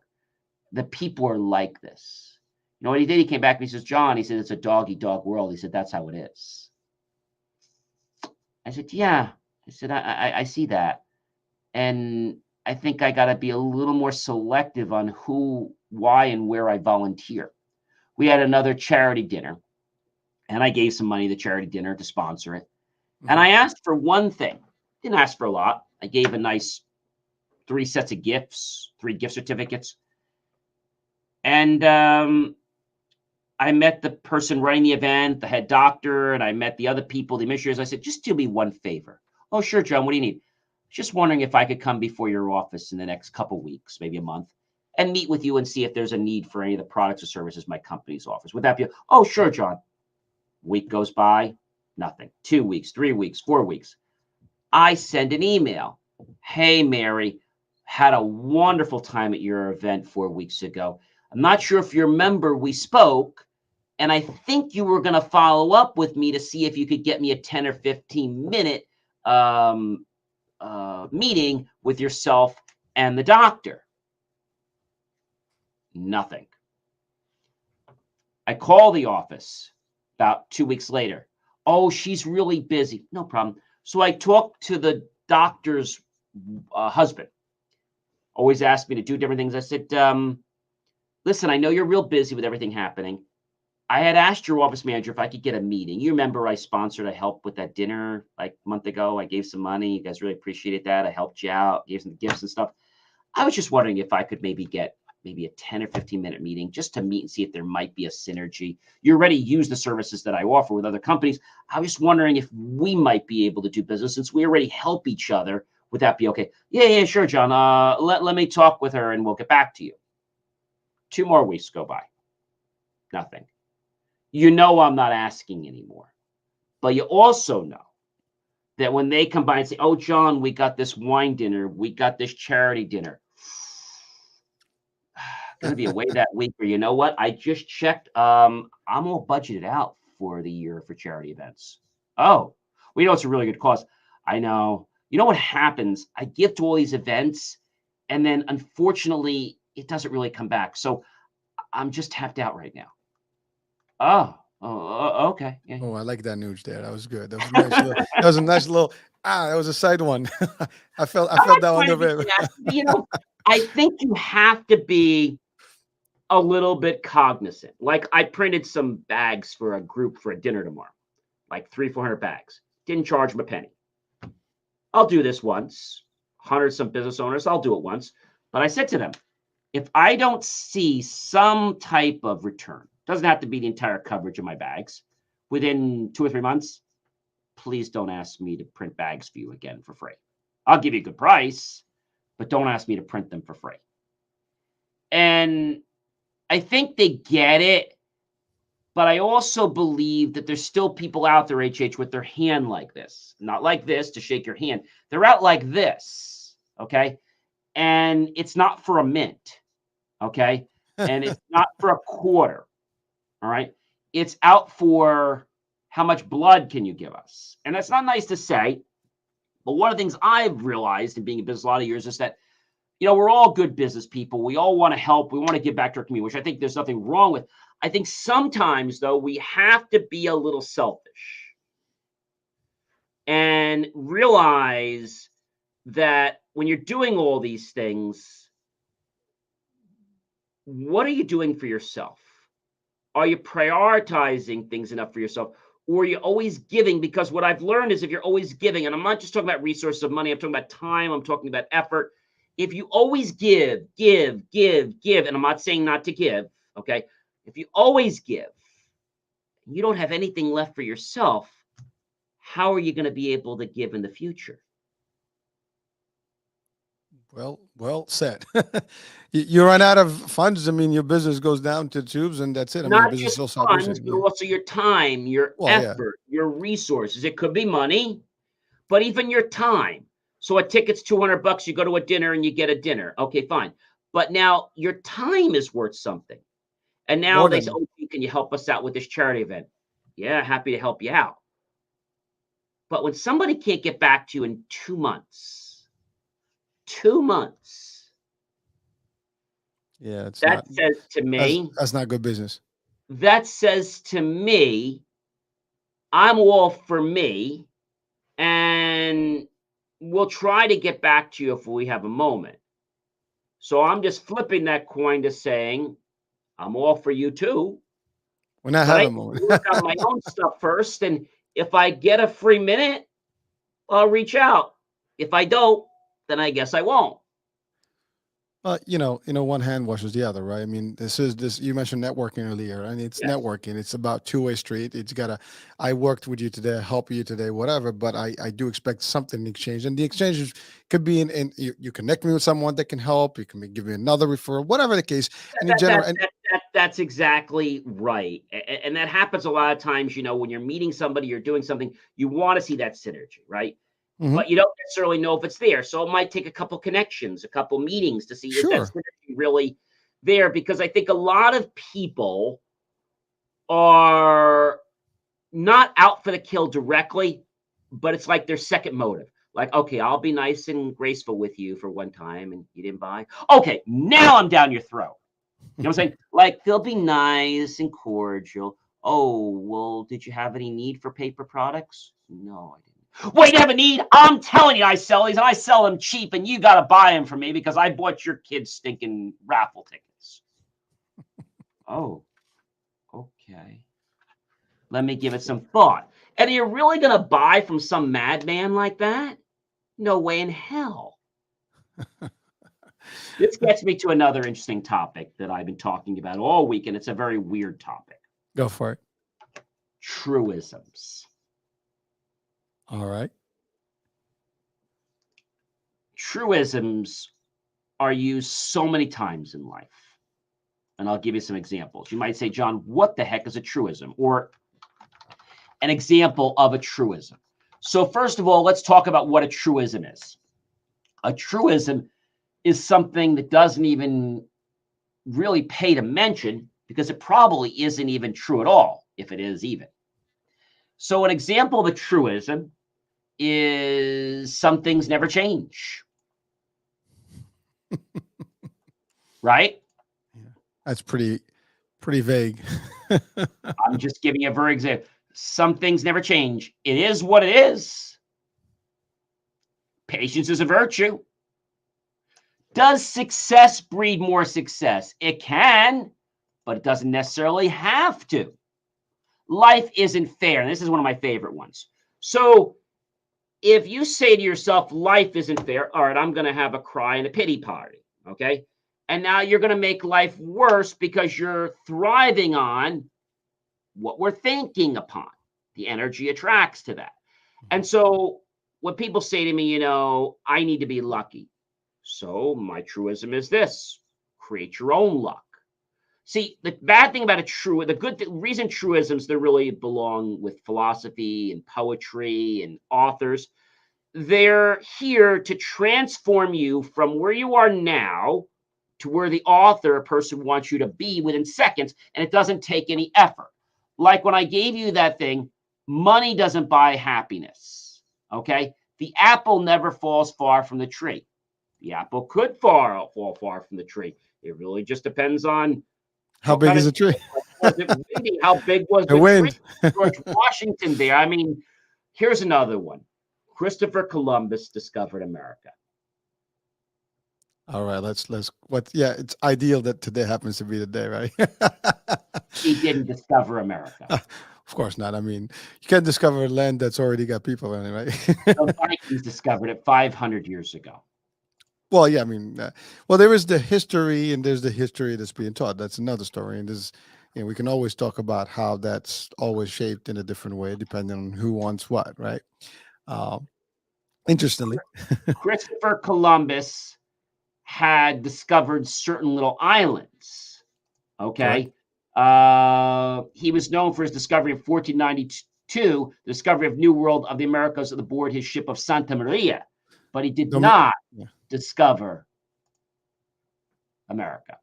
The people are like this. You know what he did? He came back and he says, John, he said, it's a dog-eat-dog world. He said, that's how it is. I said, yeah. I said, I see that. And I think I got to be a little more selective on who, why, and where I volunteer. We had another charity dinner, and I gave some money to the charity dinner to sponsor it. And Hmm. I asked for one thing. Didn't ask for a lot. I gave a nice 3 sets of gifts, 3 gift certificates. And I met the person running the event, the head doctor, and I met the other people, the administrators. I said, just do me one favor. Oh, sure, John, what do you need? Just wondering if I could come before your office in the next couple weeks, maybe a month, and meet with you and see if there's a need for any of the products or services my company's offers. Would that be? Oh, sure, John. Week goes by, nothing. 2 weeks, 3 weeks, 4 weeks. I send an email. Hey, Mary, had a wonderful time at your event 4 weeks ago. I'm not sure if you remember, we spoke, and I think you were going to follow up with me to see if you could get me a 10 or 15-minute meeting with yourself and the doctor. Nothing. I call the office about 2 weeks later. Oh, she's really busy. No problem. So I talked to the doctor's husband. Always asked me to do different things. I said, listen, I know you're real busy with everything happening. I had asked your office manager if I could get a meeting. You remember I sponsored a help with that dinner like a month ago. I gave some money. You guys really appreciated that. I helped you out, gave some gifts and stuff. I was just wondering if I could maybe get maybe a 10 or 15-minute meeting just to meet and see if there might be a synergy. You already use the services that I offer with other companies. I was just wondering if we might be able to do business since we already help each other. Would that be okay? Yeah, sure, John. Let me talk with her and we'll get back to you. 2 more weeks go by. Nothing. You know I'm not asking anymore. But you also know that when they come by and say, oh, John, we got this wine dinner, we got this charity dinner, going to be away that week, or you know what? I just checked. I'm all budgeted out for the year for charity events. Oh, we know it's a really good cause. I know. You know what happens? I give to all these events, and then unfortunately, it doesn't really come back. So I'm just tapped out right now. Okay. Yeah. Oh, I like that news there. That was good. That was a nice little. That was a nice little. That was a side one. I I'm felt not that one trying a to be bit. nasty, but I think you have to be a little bit cognizant. Like I printed some bags for a group for a dinner tomorrow, like 300-400 bags. Didn't charge them a penny. I'll do this once. 100 some business owners, I'll do it once. But I said to them, if I don't see some type of return, doesn't have to be the entire coverage of my bags, within 2 or 3 months, please don't ask me to print bags for you again for free. I'll give you a good price, but don't ask me to print them for free. And I think they get it, but I also believe that there's still people out there, HH, with their hand like this, not like this to shake your hand. They're out like this, okay? And it's not for a mint, okay? And it's not for a quarter, all right? It's out for how much blood can you give us? And that's not nice to say, but one of the things I've realized in being in business a lot of years is that we're all good business people. We all want to help. We want to give back to our community, which I think there's nothing wrong with. I think sometimes, though, we have to be a little selfish and realize that when you're doing all these things, what are you doing for yourself? Are you prioritizing things enough for yourself? Or are you always giving? Because what I've learned is if you're always giving, and I'm not just talking about resources of money, I'm talking about time, I'm talking about effort. If you always give, and I'm not saying not to give, okay? If you always give, you don't have anything left for yourself, how are you going to be able to give in the future? Well said. You run out of funds. I mean, your business goes down to tubes, and that's it. I mean, your Not business just will stop funds, losing. but Yeah. also your time, your Well, yeah. effort, your resources. It could be money, but even your time. So a ticket's $200, you go to a dinner and you get a dinner. Okay, fine. But now your time is worth something. And now More they say, than oh, can you help us out with this charity event? Yeah, happy to help you out. But when somebody can't get back to you in 2 months, 2 months, yeah. It's that not. says to me, That's not good business. that says to me, I'm all for me. And we'll try to get back to you if we have a moment. So I'm just flipping that coin to saying, I'm all for you too, When I but I have a need moment. to work on my own stuff first. And if I get a free minute, I'll reach out. If I don't, then I guess I won't. One hand washes the other, right? I mean, this. You mentioned networking earlier, and it's Yes. networking. It's about two-way street. It's gotta. I worked with you today, help you today, whatever. But I do expect something in exchange, and the exchange could be in you connect me with someone that can help. You can give me another referral, whatever the case. And in That, general, that, and that, that, that's exactly right. And that happens a lot of times, when you're meeting somebody, you're doing something, you want to see that synergy, right? mhm, But you don't necessarily know if it's there. So it might take a couple connections, a couple meetings to see is that sure, synergy really there. Because I think a lot of people are not out for the kill directly, but it's like their second motive. Like, okay, I'll be nice and graceful with you for one time and you didn't buy. Okay, now I'm down your throat. You know what I'm saying? Like, they'll be nice and cordial. Oh, well, did you have any need for paper products? No, I didn't. Wait, you have a need? I'm telling you, I sell these and I sell them cheap, and you got to buy them from me because I bought your kids' stinking raffle tickets. Oh, okay. Let me give it some thought. And you're really going to buy from some madman like that? No way in hell. This gets me to another interesting topic that I've been talking about all week, and it's a very weird topic. go for it. Truisms. All right. Truisms are used so many times in life. And I'll give you some examples. You might say, John, what the heck is a truism? Or an example of a truism. So, first of all, let's talk about what a truism is. A truism is something that doesn't even really pay to mention because it probably isn't even true at all, if it is even. So, an example of a truism is some things never change, right? Yeah. That's pretty vague. I'm just giving you a very example. Some things never change. It is what it is. Patience is a virtue. Does success breed more success? It can, but it doesn't necessarily have to. Life isn't fair. And this is one of my favorite ones. So if you say to yourself, life isn't fair, all right, I'm going to have a cry and a pity party. Okay. And now you're going to make life worse because you're thriving on what we're thinking upon. The energy attracts to that. And so when people say to me, I need to be lucky. So my truism is this: create your own luck. See, the bad thing about the good reason truisms, they really belong with philosophy and poetry and authors. They're here to transform you from where you are now to where the author, a person, wants you to be within seconds, and it doesn't take any effort. Like when I gave you that thing, money doesn't buy happiness. Okay? The apple never falls far from the tree. The apple could fall far from the tree. It really just depends on How what big kind is of the day tree? it was. Was it windy? How big was The the tree? wind. George Washington there. I mean, here's another one. Christopher Columbus discovered America. All right, let's what yeah, it's ideal that today happens to be the day, right? He didn't discover America. Of course not. I mean, you can't discover a land that's already got people in it, The right? Vikings discovered it 500 years ago. Well, yeah, I mean, well, there is the history, and there's the history that's being taught. That's another story, and there's, we can always talk about how that's always shaped in a different way depending on who wants what, right? Um, Interestingly, Christopher Columbus had discovered certain little islands. correct. Okay. He was known for his discovery in 1492, the discovery of New World of the Americas aboard his ship of Santa Maria, but he did Domi- not yeah. discover America.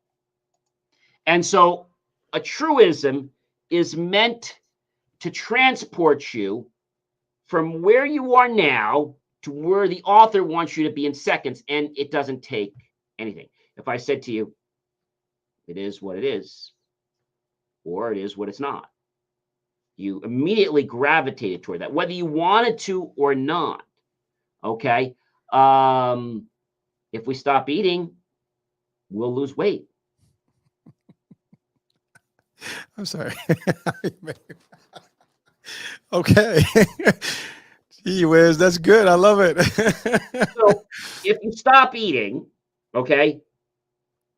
And so a truism is meant to transport you from where you are now to where the author wants you to be in seconds, and it doesn't take anything. If I said to you, it is what it is, or it is what it's not, you immediately gravitated toward that, whether you wanted to or not. Okay. If we stop eating, we'll lose weight. I'm sorry. Okay. Gee whiz, that's good. I love it. So if you stop eating, okay,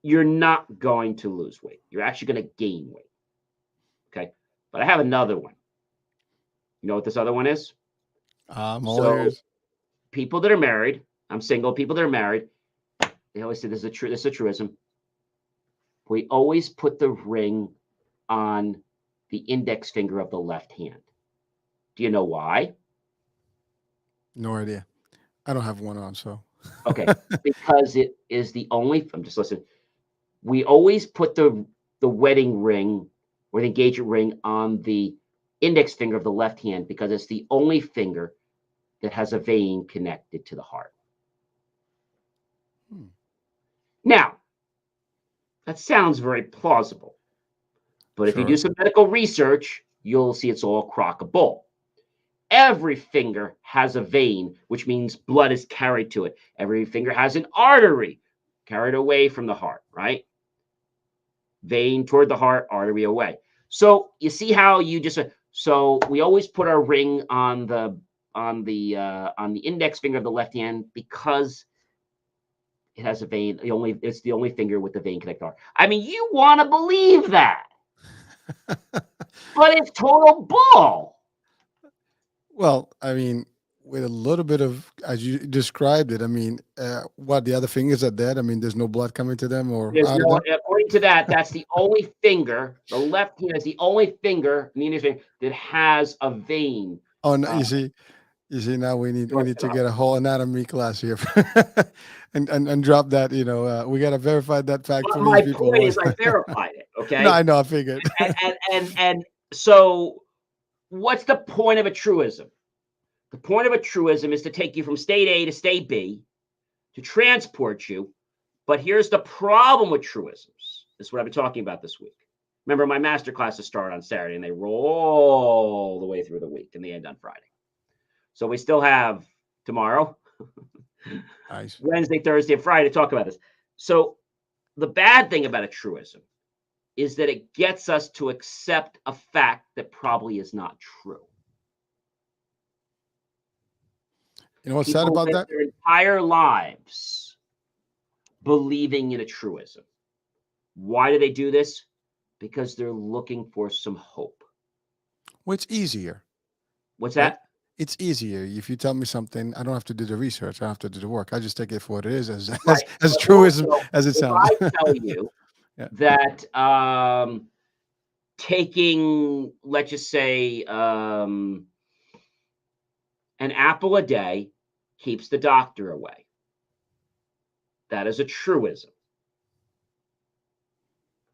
you're not going to lose weight. You're actually going to gain weight. Okay. But I have another one. You know what this other one is? I'm all So ears. people that are married, I'm single, people that are married, they always say this is a truism. We always put the ring on the index finger of the left hand. Do you know why? No idea. I don't have one on, so. Okay, because it is the only. I'm just listening. We always put the wedding ring or the engagement ring on the index finger of the left hand because it's the only finger that has a vein connected to the heart. Hmm. Now, that sounds very plausible, but if you do Sure. some medical research, you'll see it's all crock of bull. Every finger has a vein, which means blood is carried to it. Every finger has an artery carried away from the heart, right? Vein toward the heart, artery away. So you see how you just so we always put our ring on the index finger of the left hand because it has a vein. It's the only finger with the vein connected heart. I mean, you want to believe that, but it's total bull. Well, I mean, with a little bit of, as you described it, I mean, what the other fingers are dead? I mean, there's no blood coming to them or There's out of no, them? according to that, that's the only finger. The left hand is the only finger, the index finger, that has a vein. Oh, no, Uh, you see, now we north need to the to heart. get a whole anatomy class here, and drop that. We got to verify that fact But for these my people. point is, I verified it. No, Okay, I know, I figured. and so, what's the point of a truism? The point of a truism is to take you from state A to state B to transport you. But here's the problem with truisms. This is what I've been talking about this week. Remember, my master classes start on Saturday and they roll all the way through the week and they end on Friday. So we still have tomorrow, Nice. Wednesday, Thursday, and Friday to talk about this. So the bad thing about a truism is that it gets us to accept a fact that probably is not true. You know what's sad People about live that? their entire lives believing in a truism. Why do they do this? Because they're looking for some hope. Well, it's easier, What's right? that? It's easier if you tell me something. I don't have to do the research. I don't have to do the work. I just take it for what it is, as Right. as But truism also, as it if sounds. I tell you Yeah. that taking, let's just say, an apple a day keeps the doctor away, that is a truism.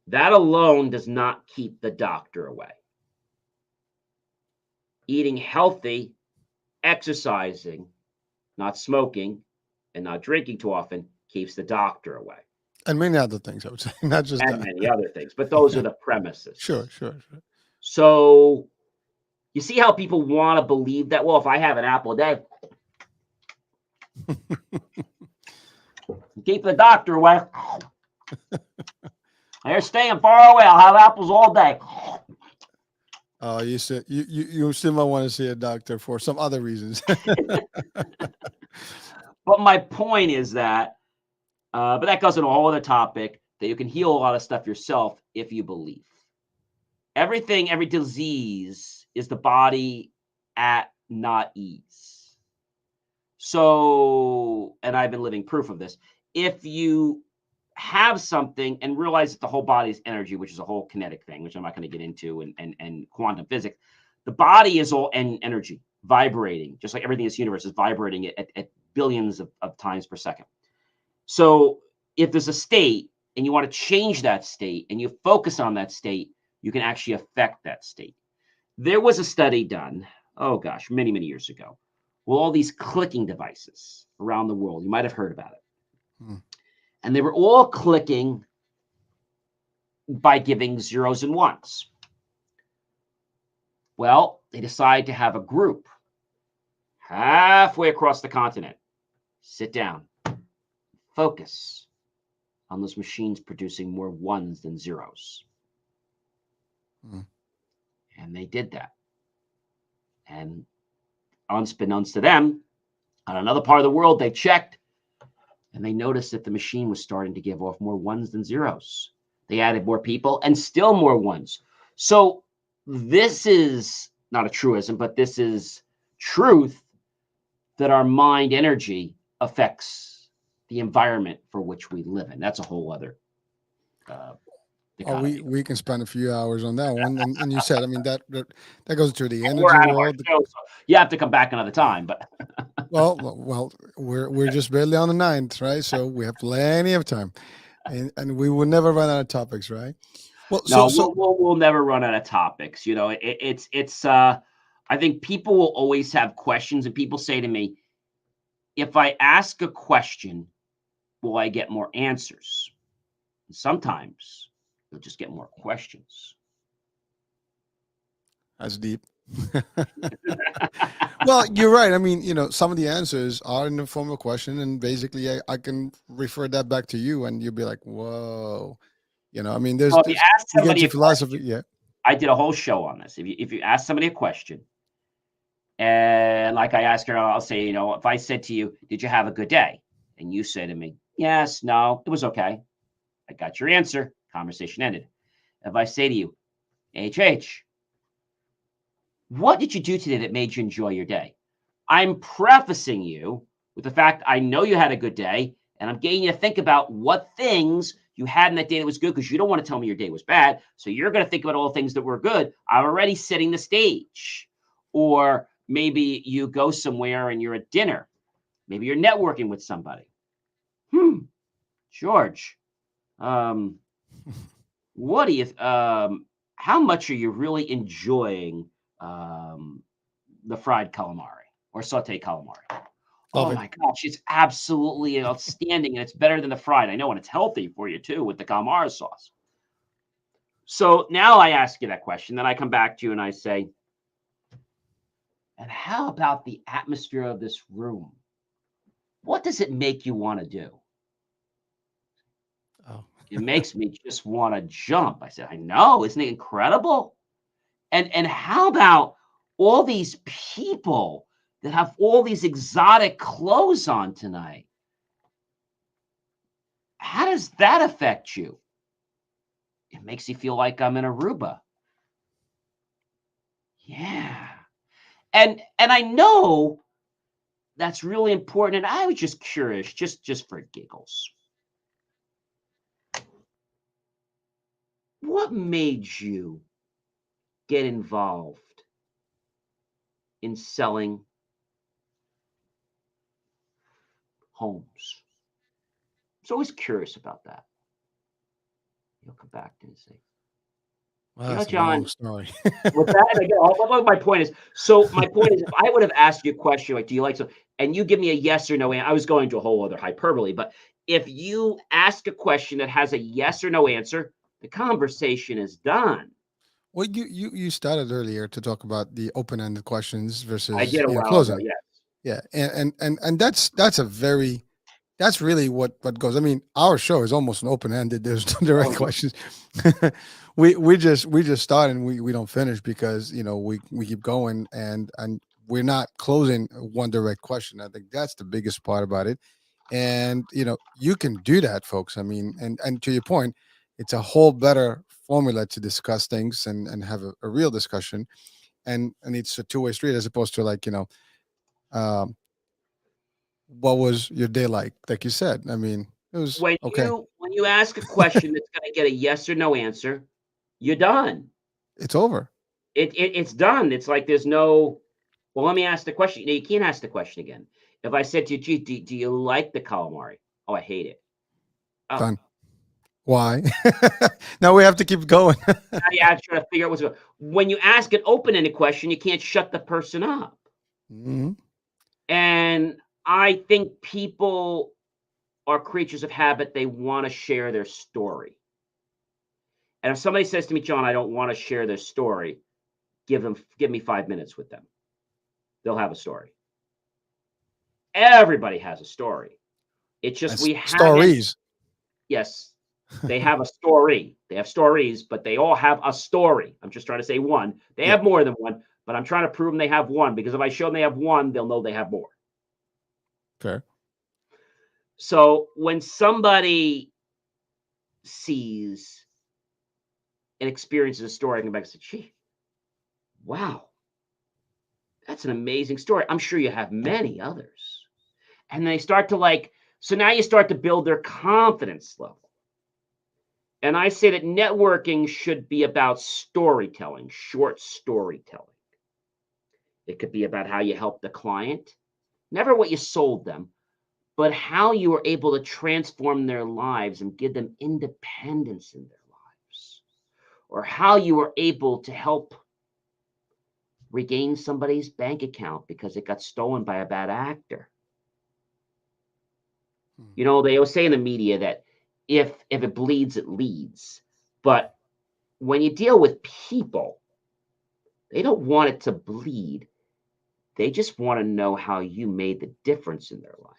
That alone does not keep the doctor away. Eating healthy, exercising, not smoking, and not drinking too often keeps the doctor away, And many other things, I would say, not just and that. many other things. But those are the Sure, premises. sure, sure. So you see how people want to believe that? Well, if I have an apple a day, keep the doctor away. They're staying far away. I'll have apples all day. You still might want to see a doctor for some other reasons. But my point is that, but that goes into a whole other topic, that you can heal a lot of stuff yourself if you believe. Everything, every disease is the body at not ease. So, and I've been living proof of this. If you have something and realize that the whole body is energy, which is a whole kinetic thing, which I'm not going to get into, and quantum physics, the body is all energy vibrating, just like everything in this universe is vibrating at billions of times per second. So if there's a state and you want to change that state and you focus on that state, you can actually affect that state. There was a study done, oh gosh, many, many years ago, with all these clicking devices around the world. You might have heard about it. Hmm. And they were all clicking by giving zeros and ones. Well, they decided to have a group halfway across the continent, Sit down. Focus on those machines producing more ones than zeros. Mm. And they did that. And unbeknownst to them, on another part of the world, they checked and they noticed that the machine was starting to give off more ones than zeros. They added more people and still more ones. So this is not a truism, but this is truth that our mind energy affects the environment for which we live in. That's a whole other Oh, dichotomy. we can spend a few hours on that one, and you said, I mean, that goes to the We're energy out of our world. show, so you have to come back another time. But We're just barely on the ninth, right? So we have plenty of time, and we will never run out of topics, right? Well, no, so we'll never run out of topics. You know, it's. I think people will always have questions, and people say to me, if I ask a question, will I get more answers? And sometimes you'll just get more questions. that's deep. Well, you're right. I mean, some of the answers are in the form of a question, and basically, I can refer that back to you, and you'll be like, "Whoa," I mean, So if you ask you get somebody to a question, philosophy, yeah. I did a whole show on this. If you ask somebody a question, and like I ask her, I'll say, if I said to you, "Did you have a good day?" and you say to me, "Yes, no, it was okay," I got your answer. Conversation ended. If I say to you, "HH, what did you do today that made you enjoy your day?" I'm prefacing you with the fact I know you had a good day, and I'm getting you to think about what things you had in that day that was good because you don't want to tell me your day was bad. So you're going to think about all the things that were good. I'm already setting the stage. Or maybe you go somewhere and you're at dinner. Maybe you're networking with somebody. George, um, what do you? How much are you really enjoying the fried calamari or sauteed calamari? Love Oh it. my gosh, it's absolutely outstanding, and it's better than the fried. I know, and it's healthy for you too with the calamari sauce. So now I ask you that question, then I come back to you and I say, and how about the atmosphere of this room? What does it make you want to do? Oh, It makes me just want to jump. I said, I know, isn't it incredible? And how about all these people that have all these exotic clothes on tonight? How does that affect you? It makes you feel like I'm in Aruba. Yeah. And I know that's really important. And I was just curious, just for giggles. What made you get involved in selling homes? I was always curious about that. You'll come back to me and say, well, you know, that's a long John, story. with that, and again, what my point is, so my point is, if I would have asked you a question like, "Do you like so?" and you give me a yes or no answer, I was going to a whole other hyperbole, but if you ask a question that has a yes or no answer, the conversation is done. Well, you started earlier to talk about the open-ended questions I versus did a while ago, closing. yes. Yeah, and that's a very that's really what goes. I mean, our show is almost an open-ended. There's no direct Oh, yeah. questions. We just start and we don't finish because we keep going and we're not closing one direct question. I think that's the biggest part about it. And you can do that, folks. I mean, and to your point, it's a whole better formula to discuss things and have a real discussion, and it's a two-way street as opposed to like um, what was your day like you said. I mean, it was When okay. you ask a question that's going to get a yes or no answer, you're done. It's over. It's done. It's like there's no. Well, let me ask the question. You can't ask the question again. If I said to you, "Gee, do you like the calamari?" Oh, I hate it. Oh, Done. Why? Now we have to keep going. now you have to try to figure out what's going. When you ask an open-ended question, you can't shut the person up. Mhm. And I think people are creatures of habit. They want to share their story. And if somebody says to me, John, I don't want to share their story, give me 5 minutes with them. They'll have a story. Everybody has a story. It's just That's we haven't. stories. Yes, they have a story. They have stories, but they all have a story. I'm just trying to say one. They Yeah, have more than one, but I'm trying to prove them they have one because if I show them they have one, they'll know they have more. fair. So when somebody sees and experiences a story, I can go back and say, gee, wow, that's an amazing story. I'm sure you have many others. And they start to so now you start to build their confidence level. And I say that networking should be about storytelling, short storytelling. It could be about how you helped the client, never what you sold them, but how you were able to transform their lives and give them independence in their lives, or how you were able to help regain somebody's bank account because it got stolen by a bad actor. Hmm. You know, they always say in the media that if it bleeds, it leads. But when you deal with people, they don't want it to bleed. They just want to know how you made the difference in their life.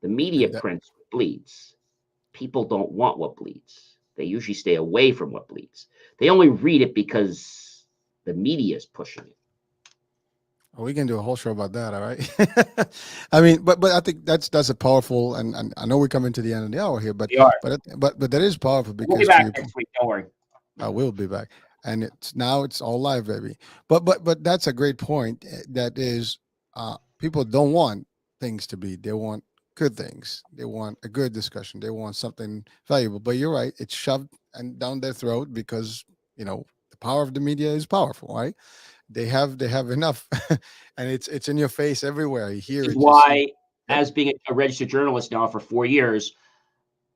The media And that, prints what bleeds. People don't want what bleeds. They usually stay away from what bleeds. They only read it because the media is pushing it. we can do a whole show about that. All right. I mean, but I think that's a powerful, and I know we're coming to the end of the hour here, We are. but that is powerful We'll be because to back you, next week. Don't worry. I will be back, and it's all live, baby. But that's a great point. That is, people don't want things to be. They want good things. They want a good discussion. They want something valuable. But you're right. It's shoved and down their throat because the power of the media is powerful, right? They have enough, and it's in your face everywhere. You hear This is it, you see. why, Yep. as being a registered journalist now for 4 years,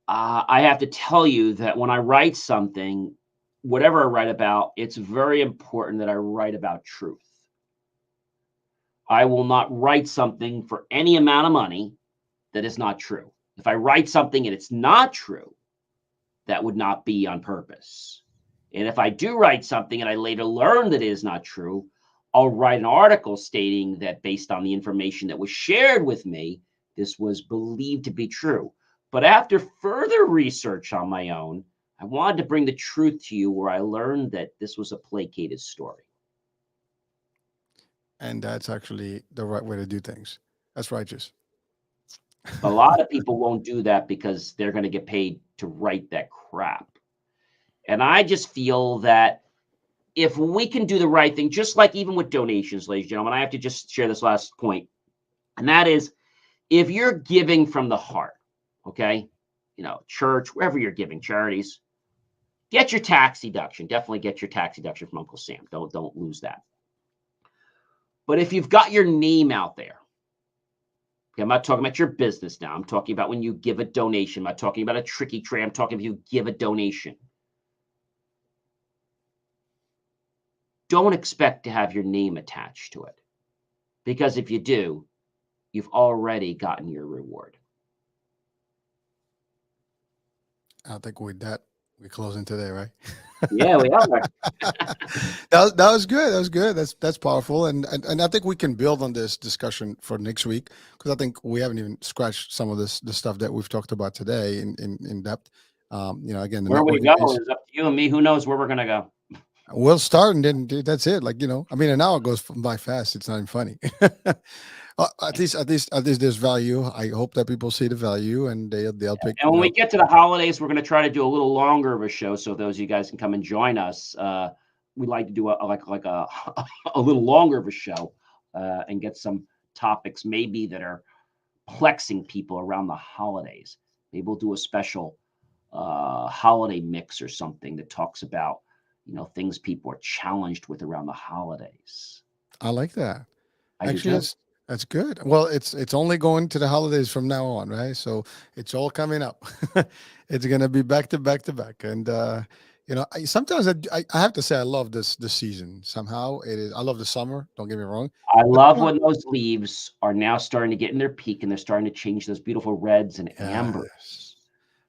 I have to tell you that when I write something, whatever I write about, it's very important that I write about truth. I will not write something for any amount of money that is not true. If I write something and it's not true, that would not be on purpose. And if I do write something and I later learn that it is not true, I'll write an article stating that based on the information that was shared with me, this was believed to be true. But after further research on my own, I wanted to bring the truth to you where I learned that this was a placated story. And that's actually the right way to do things. That's righteous. But a lot of people won't do that because they're going to get paid to write that crap. And I just feel that if we can do the right thing, just like even with donations, ladies and gentlemen, I have to just share this last point, and that is if you're giving from the heart, okay, church, wherever you're giving, charities, get your tax deduction. Definitely get your tax deduction from Uncle Sam. Don't lose that. But if you've got your name out there, okay, I'm not talking about your business now. I'm talking about when you give a donation. I'm not talking about a tricky trade. I'm talking if you give a donation. Don't expect to have your name attached to it. Because if you do, you've already gotten your reward. I think with that, we're closing today, right? Yeah, we are. That was good. That was good. That's powerful, and I think we can build on this discussion for next week because I think we haven't even scratched some of the stuff that we've talked about today in depth. Again, the Where we networking go piece. is up to you and me. Who knows where we're going to go? We'll start and then that's it. I mean, an hour goes by fast. It's not even funny. At least there's value. I hope that people see the value and they'll pick. And when we get to the holidays, we're going to try to do a little longer of a show so those of you guys can come and join us. We'd like to do a a little longer of a show and get some topics maybe that are plexing people around the holidays. Maybe we'll do a special holiday mix or something that talks about things people are challenged with around the holidays. I like that. I do Actually, too. that's good. Well, it's only going to the holidays from now on, right? So it's all coming up. It's gonna be back to back to back, and sometimes I have to say I love this season. Somehow it is. I love the summer. Don't get me wrong, I but love when those leaves are now starting to get in their peak and they're starting to change those beautiful reds and yes, ambers.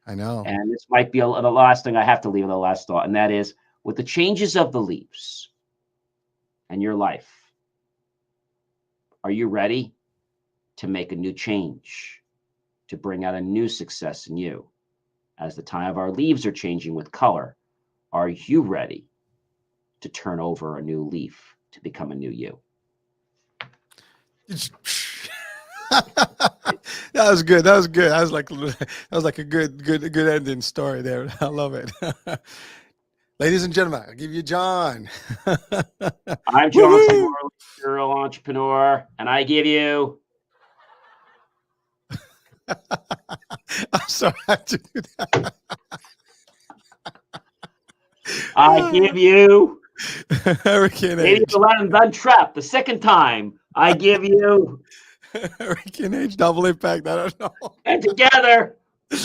I know. And this might be the last thing I have to leave with the last thought, and that is with the changes of the leaves and your life, Are you ready to make a new change, to bring out a new success in you? As the time of our leaves are changing with color, are you ready to turn over a new leaf to become a new you? That was good. That was good. That was like a good ending story there. I love it. Ladies and gentlemen, I'll give you John. I'm John Woohoo! Signorelli, serial entrepreneur, and I give you. I'm sorry I had to do that. I give you. Hurricane Maybe H. the Aladdin's Untrapped the second time. I give you. Hurricane H, double impact. I don't know. And together,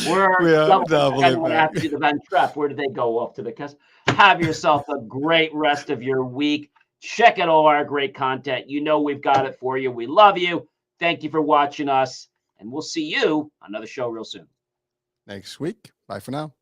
we're We are double. double I don't want to have to impact. do the Van Trap. Where did they go off to the cast? Have yourself a great rest of your week. Check out all our great content. You know we've got it for you. We love you. Thank you for watching us. And we'll see you on another show real soon. Next week. Bye for now.